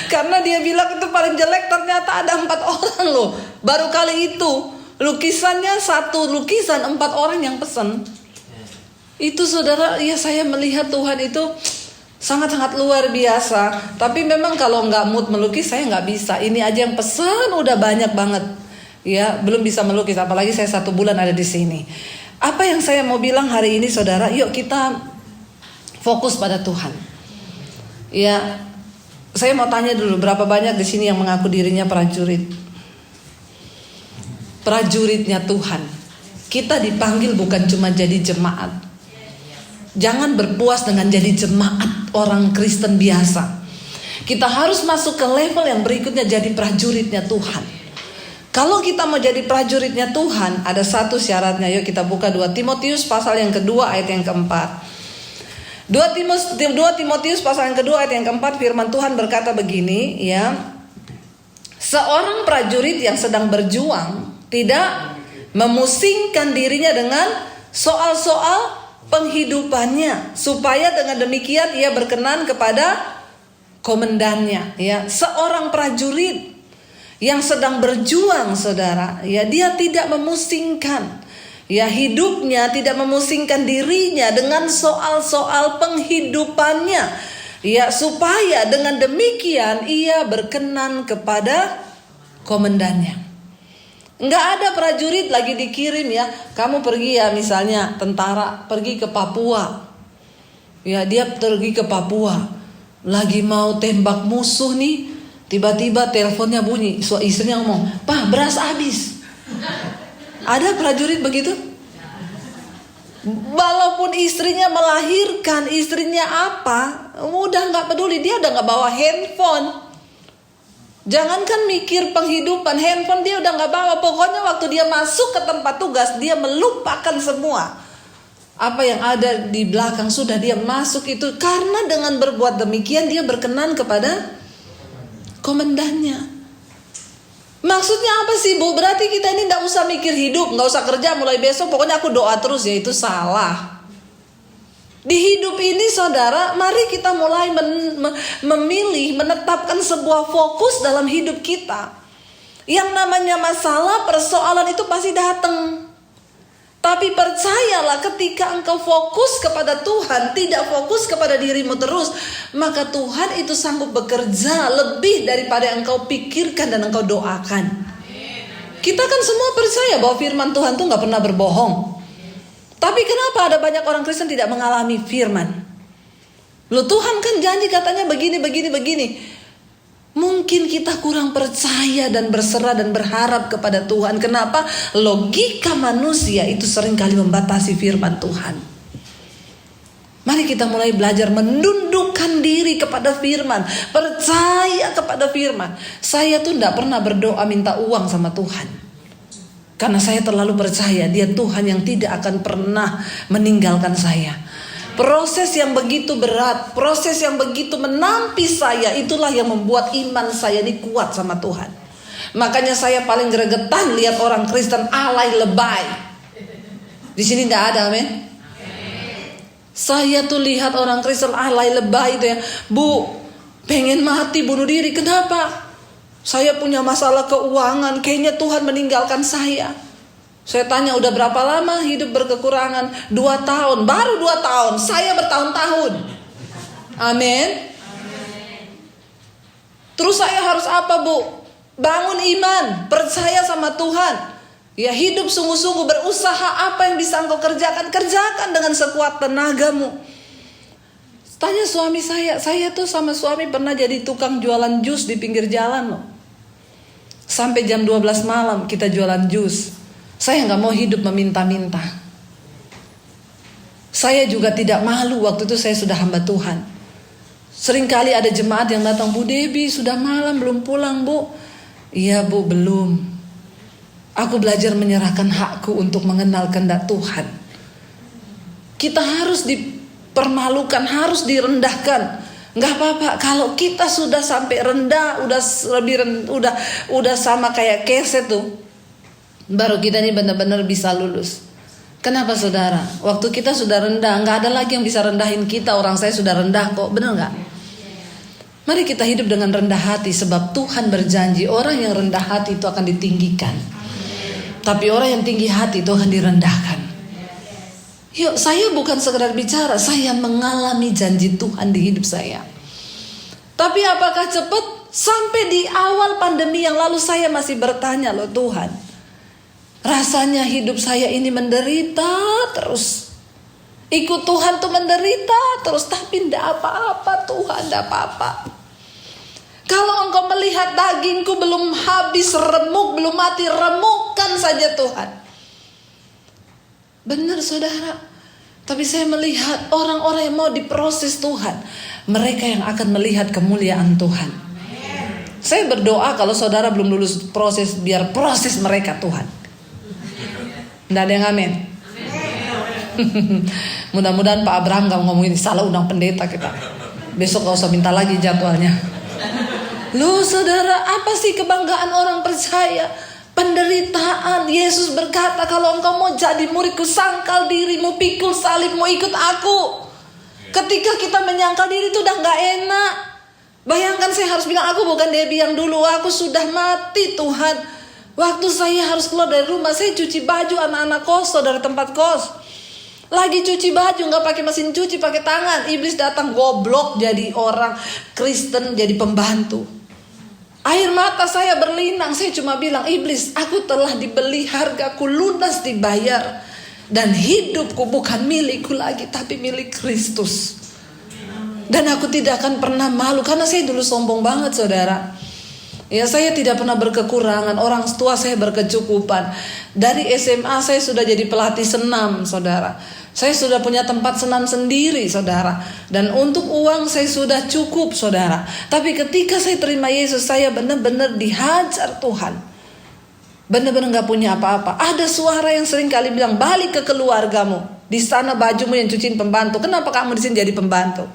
Karena dia bilang itu paling jelek, ternyata ada 4 orang loh. Baru kali itu lukisannya satu lukisan 4 orang yang pesan. Itu saudara, ya saya melihat Tuhan itu sangat-sangat luar biasa. Tapi memang kalau nggak mood melukis saya nggak bisa. Ini aja yang pesan udah banyak banget. Ya, belum bisa melukis. Apalagi saya 1 bulan ada di sini. Apa yang saya mau bilang hari ini, saudara? Yuk kita fokus pada Tuhan. Ya, saya mau tanya dulu, berapa banyak di sini yang mengaku dirinya prajurit? Prajuritnya Tuhan. Kita dipanggil bukan cuma jadi jemaat. Jangan berpuas dengan jadi jemaat orang Kristen biasa. Kita harus masuk ke level yang berikutnya, jadi prajuritnya Tuhan. Kalau kita mau jadi prajuritnya Tuhan, ada satu syaratnya. Yuk kita buka 2 Timotius pasal yang kedua ayat yang keempat. 2 Timotius pasal yang kedua ayat yang keempat, firman Tuhan berkata begini, ya. Seorang prajurit yang sedang berjuang tidak memusingkan dirinya dengan soal-soal penghidupannya, supaya dengan demikian ia berkenan kepada komandannya. Ya, seorang prajurit yang sedang berjuang, saudara, ya, dia tidak memusingkan, ya, hidupnya, tidak memusingkan dirinya dengan soal-soal penghidupannya, ya, supaya dengan demikian ia berkenan kepada komandannya. Enggak ada prajurit lagi dikirim, ya, kamu pergi, ya, misalnya tentara pergi ke Papua, ya, dia pergi ke Papua, lagi mau tembak musuh nih. Tiba-tiba teleponnya bunyi, istrinya ngomong, "Pak, beras habis." Ada prajurit begitu? Walaupun istrinya melahirkan, istrinya apa, udah gak peduli, dia udah gak bawa handphone. Jangankan mikir penghidupan, handphone dia udah gak bawa. Pokoknya waktu dia masuk ke tempat tugas, dia melupakan semua. Apa yang ada di belakang sudah dia masuk itu. Karena dengan berbuat demikian dia berkenan kepada komandannya. Maksudnya apa sih, Bu? Berarti kita ini gak usah mikir hidup, gak usah kerja mulai besok, pokoknya aku doa terus, ya, itu salah. Di hidup ini, saudara, mari kita mulai memilih, menetapkan sebuah fokus dalam hidup kita. Yang namanya masalah, persoalan itu pasti datang. Tapi percayalah, ketika engkau fokus kepada Tuhan, tidak fokus kepada dirimu terus, maka Tuhan itu sanggup bekerja lebih daripada yang engkau pikirkan dan engkau doakan. Kita kan semua percaya bahwa firman Tuhan itu gak pernah berbohong. Tapi kenapa ada banyak orang Kristen tidak mengalami firman? Loh, Tuhan kan janji katanya begini. Mungkin kita kurang percaya dan berserah dan berharap kepada Tuhan. Kenapa? Logika manusia itu seringkali membatasi firman Tuhan. Mari kita mulai belajar menundukkan diri kepada firman, percaya kepada firman. Saya tuh tidak pernah berdoa minta uang sama Tuhan, karena saya terlalu percaya Dia Tuhan yang tidak akan pernah meninggalkan saya. Proses yang begitu berat, proses yang begitu menampi saya, itulah yang membuat iman saya ini kuat sama Tuhan. Makanya saya paling gregetan lihat orang Kristen alay lebay. Di sini nggak ada, amin. Saya tuh lihat orang Kristen alay lebay itu, ya, Bu, pengen mati bunuh diri. Kenapa? Saya punya masalah keuangan, kayaknya Tuhan meninggalkan saya. Saya tanya, udah berapa lama hidup berkekurangan? 2 tahun, baru 2 tahun. Saya bertahun-tahun. Amin. Terus saya harus apa, Bu? Bangun iman, percaya sama Tuhan. Ya, hidup sungguh-sungguh, berusaha. Apa yang bisa engkau kerjakan, kerjakan dengan sekuat tenagamu. Tanya suami saya tuh sama suami pernah jadi tukang jualan jus di pinggir jalan loh. Sampai jam 12 malam kita jualan jus. Saya gak mau hidup meminta-minta. Saya juga tidak malu, waktu itu saya sudah hamba Tuhan. Seringkali ada jemaat yang datang, Bu Debbie sudah malam belum pulang, Bu. Iya, Bu, belum. Aku belajar menyerahkan hakku untuk mengenal kehendak Tuhan. Kita harus dipermalukan, harus direndahkan. Gak apa-apa kalau kita sudah sampai rendah, udah sama kayak keset tuh. Baru kita ini benar-benar bisa lulus. Kenapa, saudara? Waktu kita sudah rendah, gak ada lagi yang bisa rendahin kita. Orang saya sudah rendah kok, benar gak? Mari kita hidup dengan rendah hati, sebab Tuhan berjanji orang yang rendah hati itu akan ditinggikan. Tapi orang yang tinggi hati itu akan direndahkan. Yuk, saya bukan sekedar bicara, saya mengalami janji Tuhan di hidup saya. Tapi apakah cepat? Sampai di awal pandemi yang lalu saya masih bertanya loh, Tuhan, rasanya hidup saya ini menderita terus. Ikut Tuhan tuh menderita terus, tapi tidak apa-apa Tuhan, tidak apa-apa. Kalau Engkau melihat dagingku belum habis remuk, belum mati, remukkan saja Tuhan. Benar saudara. Tapi saya melihat orang-orang yang mau diproses Tuhan, mereka yang akan melihat kemuliaan Tuhan. Saya berdoa kalau saudara belum lulus proses, biar proses mereka Tuhan. Tidak ada yang amin. Mudah-mudahan Pak Abraham gak ngomong ini, salah undang pendeta kita. Besok gak usah minta lagi jadwalnya. Loh saudara, apa sih kebanggaan orang percaya? Penderitaan. Yesus berkata, kalau engkau mau jadi muridku, sangkal dirimu, pikul salibmu, ikut aku. Ketika kita menyangkal diri itu udah gak enak. Bayangkan saya harus bilang, aku bukan Debbie yang dulu, aku sudah mati Tuhan. Waktu saya harus keluar dari rumah, saya cuci baju anak-anak kos dari tempat kos. Lagi cuci baju, gak pakai mesin cuci, pakai tangan. Iblis datang, goblok jadi orang Kristen, jadi pembantu. Air mata saya berlinang, saya cuma bilang, iblis, aku telah dibeli, hargaku lunas dibayar. Dan hidupku bukan milikku lagi, tapi milik Kristus. Dan aku tidak akan pernah malu, karena saya dulu sombong banget saudara. Ya, saya tidak pernah berkekurangan, orang tua saya berkecukupan. Dari SMA saya sudah jadi pelatih senam saudara. Saya sudah punya tempat senam sendiri saudara. Dan untuk uang saya sudah cukup saudara. Tapi ketika saya terima Yesus, saya benar-benar dihajar Tuhan. Benar-benar gak punya apa-apa. Ada suara yang sering kali bilang, balik ke keluargamu. Di sana bajumu yang cuciin pembantu. Kenapa kamu di sini jadi pembantu?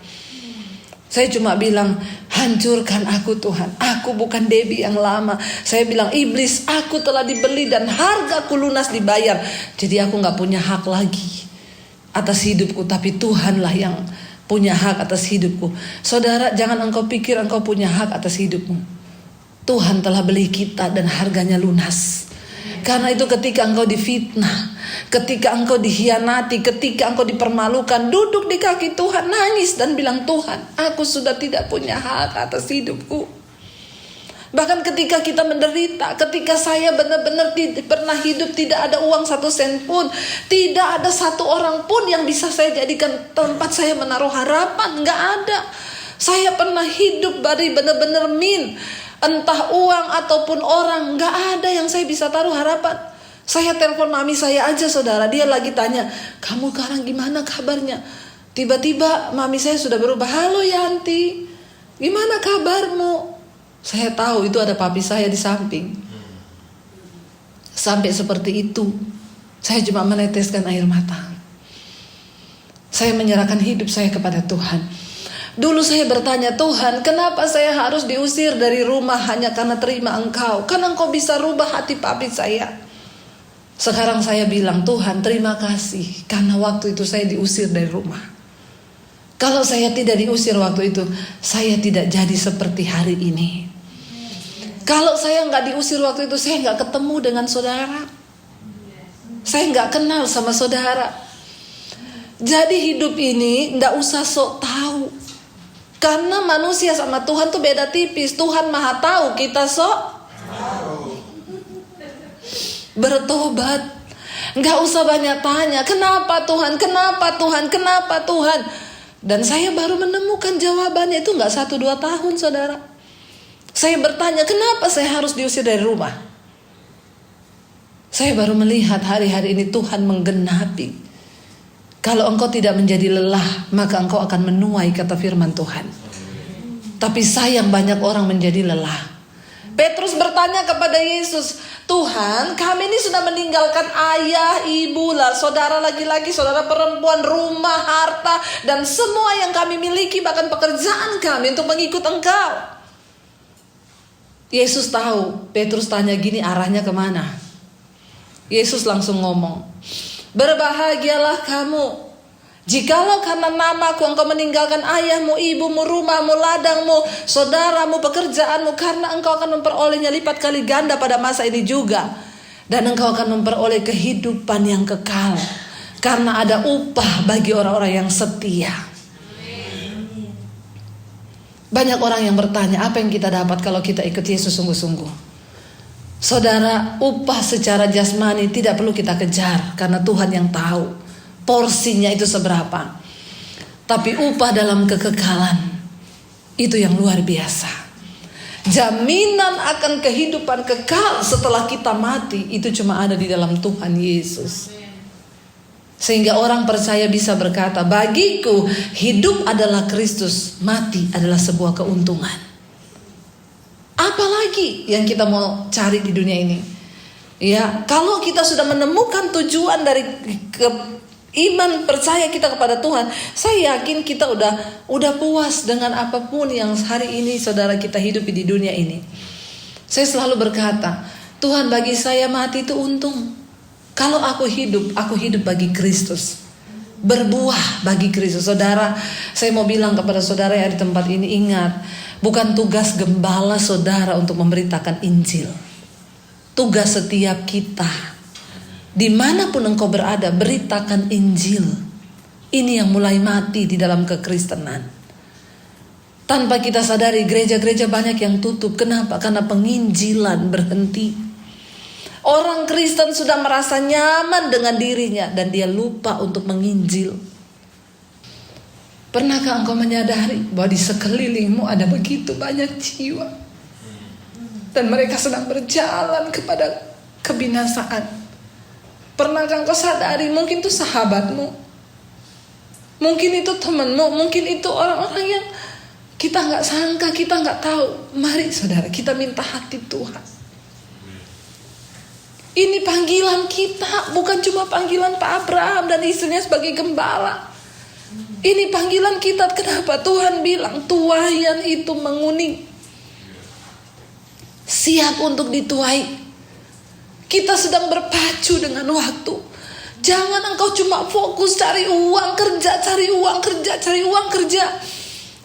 Saya cuma bilang, hancurkan aku Tuhan. Aku bukan Debbie yang lama. Saya bilang, iblis, aku telah dibeli dan hargaku lunas dibayar. Jadi aku gak punya hak lagi atas hidupku. Tapi Tuhanlah yang punya hak atas hidupku. Saudara, jangan engkau pikir engkau punya hak atas hidupmu. Tuhan telah beli kita dan harganya lunas. Karena itu ketika engkau difitnah, ketika engkau dikhianati, ketika engkau dipermalukan, duduk di kaki Tuhan, nangis dan bilang, Tuhan, aku sudah tidak punya hak atas hidupku. Bahkan ketika kita menderita, ketika saya benar-benar pernah hidup tidak ada uang 1 sen pun, tidak ada satu orang pun yang bisa saya jadikan tempat saya menaruh harapan, nggak ada. Saya pernah hidup dari benar-benar entah uang ataupun orang, nggak ada yang saya bisa taruh harapan. Saya telepon mami saya aja saudara, dia lagi tanya, kamu sekarang gimana kabarnya? Tiba-tiba mami saya sudah berubah, halo Yanti, gimana kabarmu? Saya tahu itu ada papi saya di samping. Sampai seperti itu, saya cuma meneteskan air mata. Saya menyerahkan hidup saya kepada Tuhan. Dulu saya bertanya, Tuhan, kenapa saya harus diusir dari rumah hanya karena terima Engkau? Karena Engkau bisa rubah hati papi saya. Sekarang saya bilang, Tuhan, terima kasih karena waktu itu saya diusir dari rumah. Kalau saya tidak diusir waktu itu, saya tidak jadi seperti hari ini. Kalau saya nggak diusir waktu itu, saya nggak ketemu dengan saudara. Saya nggak kenal sama saudara. Jadi hidup ini nggak usah sok tahu. Karena manusia sama Tuhan tuh beda tipis. Tuhan maha tahu, kita sok bertobat. Gak usah banyak tanya, kenapa Tuhan, kenapa Tuhan, kenapa Tuhan. Dan saya baru menemukan jawabannya itu gak 1-2 tahun saudara. Saya bertanya, kenapa saya harus diusir dari rumah? Saya baru melihat hari-hari ini Tuhan menggenapi. Kalau engkau tidak menjadi lelah, maka engkau akan menuai, kata firman Tuhan. Tapi sayang banyak orang menjadi lelah. Petrus bertanya kepada Yesus, Tuhan, kami ini sudah meninggalkan ayah, ibu, saudara laki-laki, saudara perempuan, rumah, harta, dan semua yang kami miliki, bahkan pekerjaan kami untuk mengikut engkau. Yesus tahu, Petrus tanya gini, arahnya kemana? Yesus langsung ngomong, berbahagialah kamu, jikalau karena namaku engkau meninggalkan ayahmu, ibumu, rumahmu, ladangmu, saudaramu, pekerjaanmu, karena engkau akan memperolehnya lipat kali ganda pada masa ini juga. Dan engkau akan memperoleh kehidupan yang kekal. Karena ada upah bagi orang-orang yang setia. Banyak orang yang bertanya, apa yang kita dapat kalau kita ikut Yesus sungguh-sungguh? Saudara, upah secara jasmani tidak perlu kita kejar, karena Tuhan yang tahu porsinya itu seberapa. Tapi upah dalam kekekalan, itu yang luar biasa. Jaminan akan kehidupan kekal setelah kita mati, itu cuma ada di dalam Tuhan Yesus. Sehingga orang percaya bisa berkata, bagiku hidup adalah Kristus, mati adalah sebuah keuntungan. Apalagi yang kita mau cari di dunia ini? Ya, kalau kita sudah menemukan tujuan dari iman percaya kita kepada Tuhan, saya yakin kita udah puas dengan apapun yang hari ini saudara kita hidupi di dunia ini. Saya selalu berkata, Tuhan, bagi saya mati itu untung. Kalau aku hidup bagi Kristus. Berbuah bagi Kristus. Saudara, saya mau bilang kepada saudara yang di tempat ini, ingat, bukan tugas gembala saudara untuk memberitakan Injil. Tugas setiap kita, dimanapun engkau berada, beritakan Injil. Ini yang mulai mati di dalam kekristenan. Tanpa kita sadari, gereja-gereja banyak yang tutup. Kenapa? Karena penginjilan berhenti. Orang Kristen sudah merasa nyaman dengan dirinya dan dia lupa untuk menginjil. Pernahkah engkau menyadari bahwa di sekelilingmu ada begitu banyak jiwa dan mereka sedang berjalan kepada kebinasaan? Pernahkah engkau sadari mungkin itu sahabatmu, mungkin itu temanmu, mungkin itu orang-orang yang kita nggak sangka, kita nggak tahu. Mari saudara, kita minta hati Tuhan. Ini panggilan kita, bukan cuma panggilan Pak Abraham dan istrinya sebagai gembala. Ini panggilan kita. Kenapa? Tuhan bilang tuaian itu menguning, siap untuk dituai. Kita sedang berpacu dengan waktu. Jangan engkau cuma fokus cari uang, kerja, cari uang, kerja, cari uang, kerja.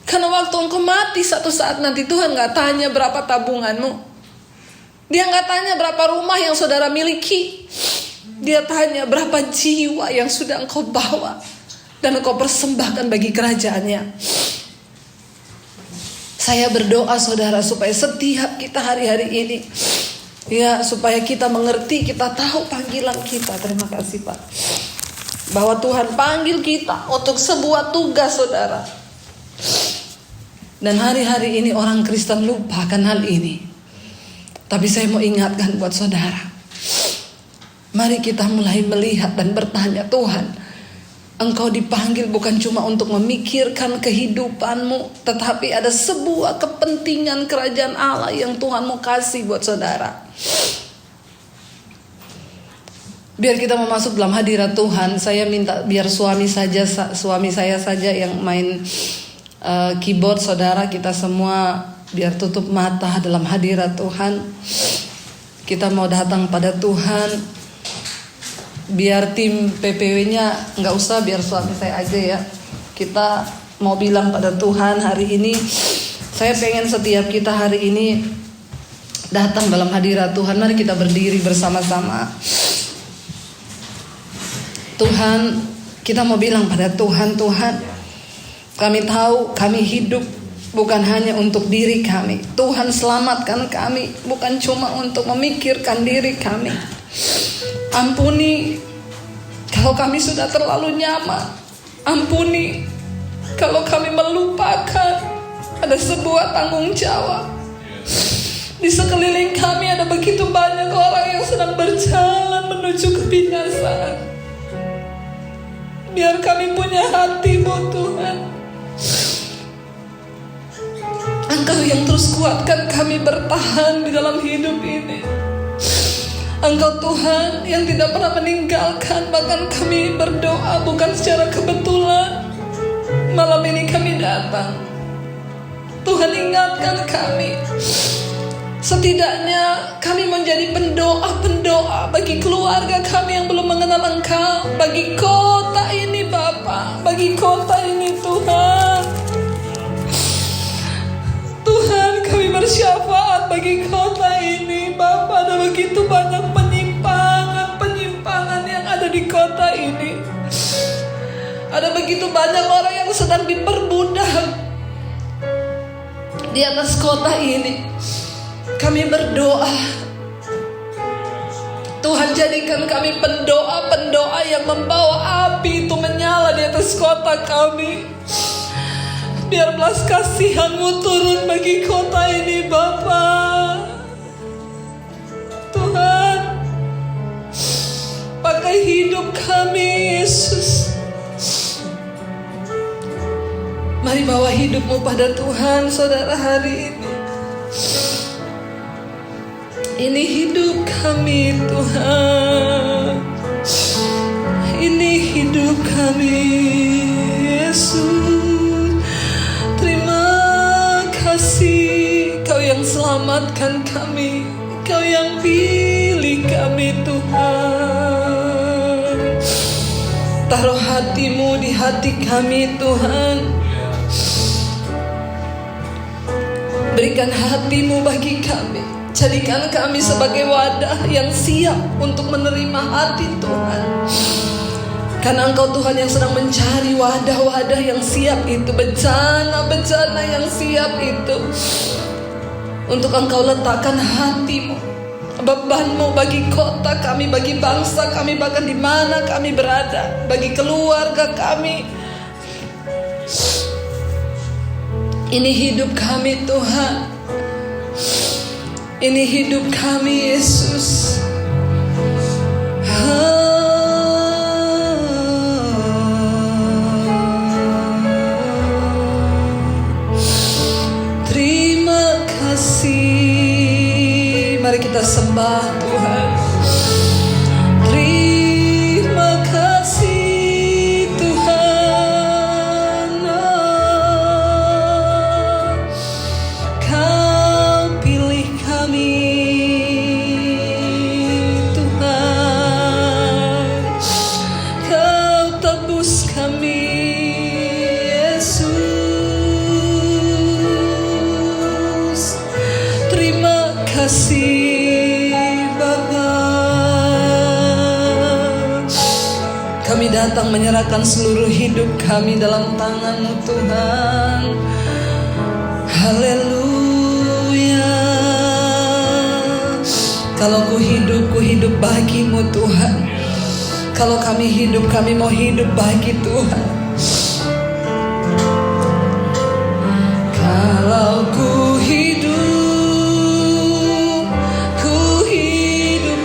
Karena waktu engkau mati satu saat nanti, Tuhan gak tanya berapa tabunganmu. Dia gak tanya berapa rumah yang saudara miliki. Dia tanya berapa jiwa yang sudah engkau bawa dan engkau persembahkan bagi kerajaannya. Saya berdoa saudara supaya setiap kita hari-hari ini, ya, supaya kita mengerti, kita tahu panggilan kita. Terima kasih Pak, bahwa Tuhan panggil kita untuk sebuah tugas saudara. Dan hari-hari ini orang Kristen lupakan hal ini. Tapi saya mau ingatkan buat saudara, mari kita mulai melihat dan bertanya, Tuhan, engkau dipanggil bukan cuma untuk memikirkan kehidupanmu, tetapi ada sebuah kepentingan kerajaan Allah yang Tuhan mau kasih buat saudara. Biar kita mau masuk dalam hadirat Tuhan, saya minta biar suami saya saja yang main keyboard. Saudara, kita semua biar tutup mata dalam hadirat Tuhan. Kita mau datang pada Tuhan. Biar tim PPW-nya nggak usah, biar suami saya aja ya. Kita mau bilang pada Tuhan hari ini, saya pengen setiap kita hari ini datang dalam hadirat Tuhan. Mari kita berdiri bersama-sama. Tuhan, kita mau bilang pada Tuhan, Tuhan, kami tahu kami hidup bukan hanya untuk diri kami. Tuhan, selamatkan kami bukan cuma untuk memikirkan diri kami. Ampuni kalau kami sudah terlalu nyaman. Ampuni kalau kami melupakan ada sebuah tanggung jawab. Di sekeliling kami ada begitu banyak orang yang sedang berjalan menuju kebinasaan. Biar kami punya hati buat Tuhan. Engkau yang terus kuatkan kami bertahan di dalam hidup ini. Engkau Tuhan yang tidak pernah meninggalkan. Bahkan kami berdoa bukan secara kebetulan. Malam ini kami datang. Tuhan, ingatkan kami. Setidaknya kami menjadi pendoa-pendoa bagi keluarga kami yang belum mengenal Engkau. Bagi kota ini Bapa, bagi kota ini Tuhan. Tuhan, kami bersyafaat bagi kota ini Bapa. Ada begitu banyak penyimpangan yang ada di kota ini. Ada begitu banyak orang yang sedang diperbudak di atas kota ini. Kami berdoa, Tuhan jadikan kami pendoa-pendoa yang membawa api itu menyala di atas kota kami. Biar belas kasihan-Mu turun bagi kota ini Bapa. Tuhan, pakai hidup kami Yesus. Mari bawa hidup-Mu pada Tuhan saudara hari ini. Ini hidup kami Tuhan. Ini hidup kami Yesus. Terima kasih Kau yang selamatkan kami, Kau yang pilih kami Tuhan. Taruh hati-Mu di hati kami Tuhan. Berikan hati-Mu bagi kami. Jadikan kami sebagai wadah yang siap untuk menerima hati Tuhan. Karena Engkau Tuhan yang sedang mencari wadah-wadah yang siap itu, bejana-bejana yang siap itu, untuk Engkau letakkan hati-Mu, beban-Mu bagi kota kami, bagi bangsa kami, bahkan di mana kami berada, bagi keluarga kami. Ini hidup kami Tuhan. Ini hidup kami Yesus. Terima kasih. Mari kita sembah Tuhan. Terima kasih Tuhan. Kau pilih kami Tuhan. Kau tebus kami Yesus. Terima kasih Bapa. Kami datang menyerahkan seluruh hidup kami dalam tangan-Mu Tuhan. Haleluya. Kalau ku hidup bagi-Mu Tuhan. Kalau kami hidup, kami mau hidup bagi Tuhan. Kalau ku hidup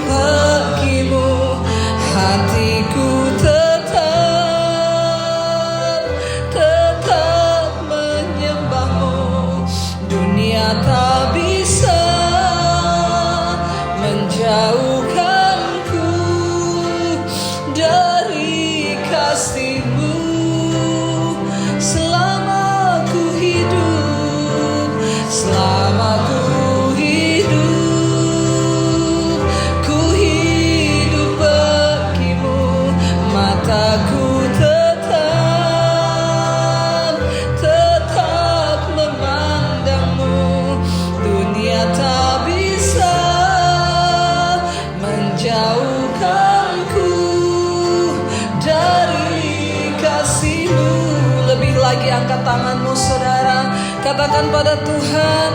bagi-Mu. Hatiku tetap menyembah-Mu. Dunia tak bisa menjauhkanku dari kasih-Mu. Selama ku hidup, ku hidup bagi-Mu. Mataku tetap memandang-Mu. Dunia tak bisa menjauhkanku dari kasih-Mu. Lebih lagi angkat tangan-Mu saudara, katakan pada Tuhan,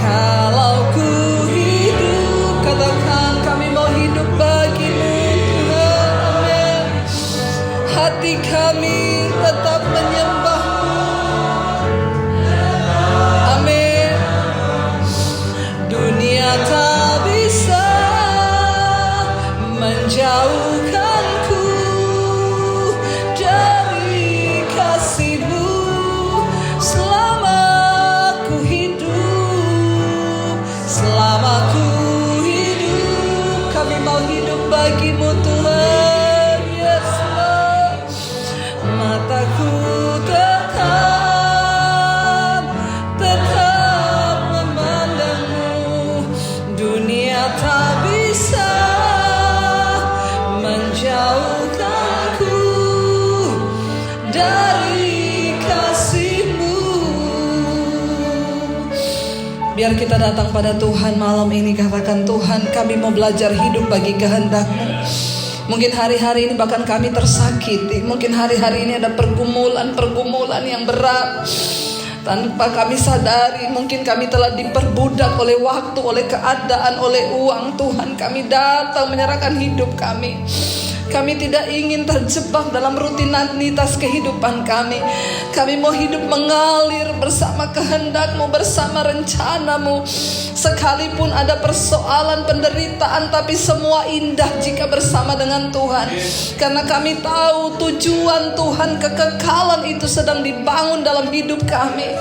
kalau ku hidup, katakan kami mau hidup bagi-Mu Tuhan. Amin. Hati kami tetap menyembah-Mu. Amin. Dunia tak bisa menjauhkanku dari kasih-Mu. Selama ku hidup, kami mau hidup bagi-Mu Tuhan. Yes Lord. Mataku tetap memandang-Mu. Dunia tak bisa menjauhkanku dari kasih-Mu. Biar kita datang pada Tuhan malam ini, katakan, Tuhan, kami mau belajar hidup bagi kehendak-Mu. Mungkin hari-hari ini bahkan kami tersakiti. Mungkin hari-hari ini ada pergumulan yang berat. Tanpa kami sadari, mungkin kami telah diperbudak oleh waktu, oleh keadaan, oleh uang. Tuhan, kami datang menyerahkan hidup kami. Kami tidak ingin terjebak dalam rutinitas kehidupan kami. Kami mau hidup mengalir bersama kehendak-Mu, bersama rencana-Mu. Sekalipun ada persoalan, penderitaan, tapi semua indah jika bersama dengan Tuhan. Karena kami tahu tujuan Tuhan, kekekalan itu sedang dibangun dalam hidup kami.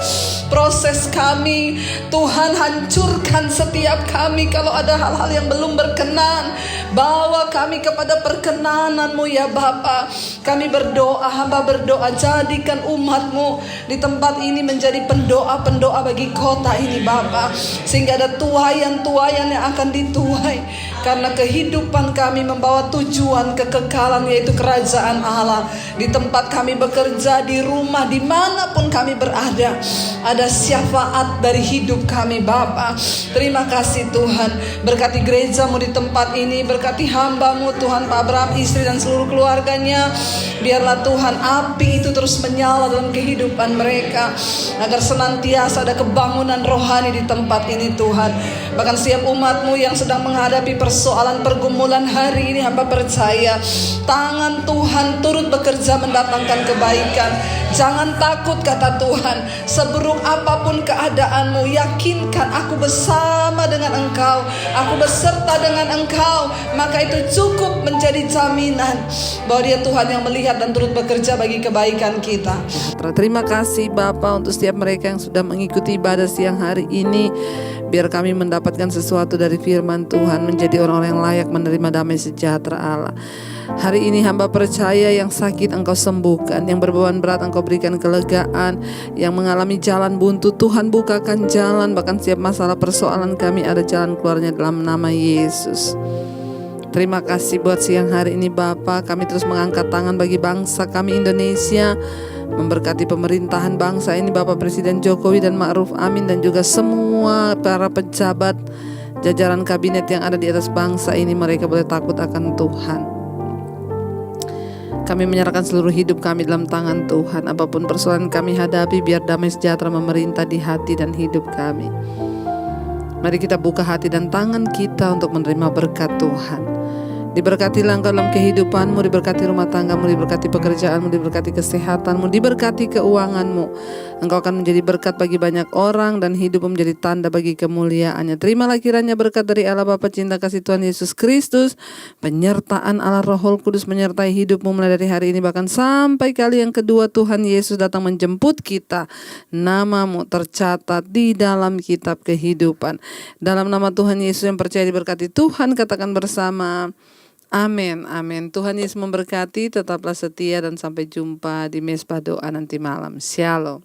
Proses kami, Tuhan, hancurkan setiap kami kalau ada hal-hal yang belum berkenan. Bawa kami kepada perkenan-Mu ya Bapa. Kami berdoa, hamba berdoa, jadikan umat-Mu di tempat ini menjadi pendoa-pendoa bagi kota ini Bapa. Sehingga ada tuayan-tuayan yang akan dituai. Karena kehidupan kami membawa tujuan kekekalan, yaitu kerajaan Allah. Di tempat kami bekerja, di rumah, dimanapun kami berada, ada syafaat dari hidup kami Bapa. Terima kasih Tuhan. Berkati gereja-Mu di tempat ini, berkati hamba-Mu Tuhan, Pak Abraham, istri dan seluruh keluarganya. Biarlah Tuhan api itu terus menyala dalam kehidupan mereka, agar senantiasa ada kebangunan rohani di tempat ini Tuhan. Bahkan setiap umat-Mu yang sedang menghadapi persoalan pergumulan hari ini, hamba percaya tangan Tuhan turut bekerja mendatangkan kebaikan. Jangan takut kata Tuhan, seburuk apapun keadaanmu, yakinkan aku bersama dengan engkau, aku beserta dengan engkau. Maka itu cukup menjadi jaminan bahwa Dia Tuhan yang melihat dan turut bekerja bagi kebaikan kita. Terima kasih Bapa untuk setiap mereka yang sudah mengikuti ibadah siang hari ini. Biar kami mendapatkan sesuatu dari firman Tuhan, menjadi orang-orang yang layak menerima damai sejahtera Allah. Hari ini hamba percaya yang sakit Engkau sembuhkan, yang berbeban berat Engkau berikan kelegaan, yang mengalami jalan buntu Tuhan bukakan jalan. Bahkan setiap masalah persoalan kami ada jalan keluarnya dalam nama Yesus. Terima kasih buat siang hari ini Bapa. Kami terus mengangkat tangan bagi bangsa kami Indonesia, memberkati pemerintahan bangsa ini Bapak Presiden Jokowi dan Ma'ruf Amin, dan juga semua para pejabat jajaran kabinet yang ada di atas bangsa ini. Mereka boleh takut akan Tuhan. Kami menyerahkan seluruh hidup kami dalam tangan Tuhan. Apapun persoalan kami hadapi, biar damai sejahtera memerintah di hati dan hidup kami. Mari kita buka hati dan tangan kita untuk menerima berkat Tuhan. Diberkatilah engkau dalam kehidupanmu, diberkati rumah tanggamu, diberkati pekerjaanmu, diberkati kesehatanmu, diberkati keuanganmu. Engkau akan menjadi berkat bagi banyak orang dan hidupmu menjadi tanda bagi kemuliaannya. Terimalah kiranya berkat dari Allah Bapa, cinta kasih Tuhan Yesus Kristus, penyertaan Allah Roh Kudus menyertai hidupmu mulai dari hari ini bahkan sampai kali yang kedua Tuhan Yesus datang menjemput kita. Namamu tercatat di dalam kitab kehidupan. Dalam nama Tuhan Yesus yang percaya diberkati Tuhan, katakan bersama, amin, amin. Tuhan Yesus memberkati, tetaplah setia dan sampai jumpa di Mesbah Doa nanti malam. Shalom.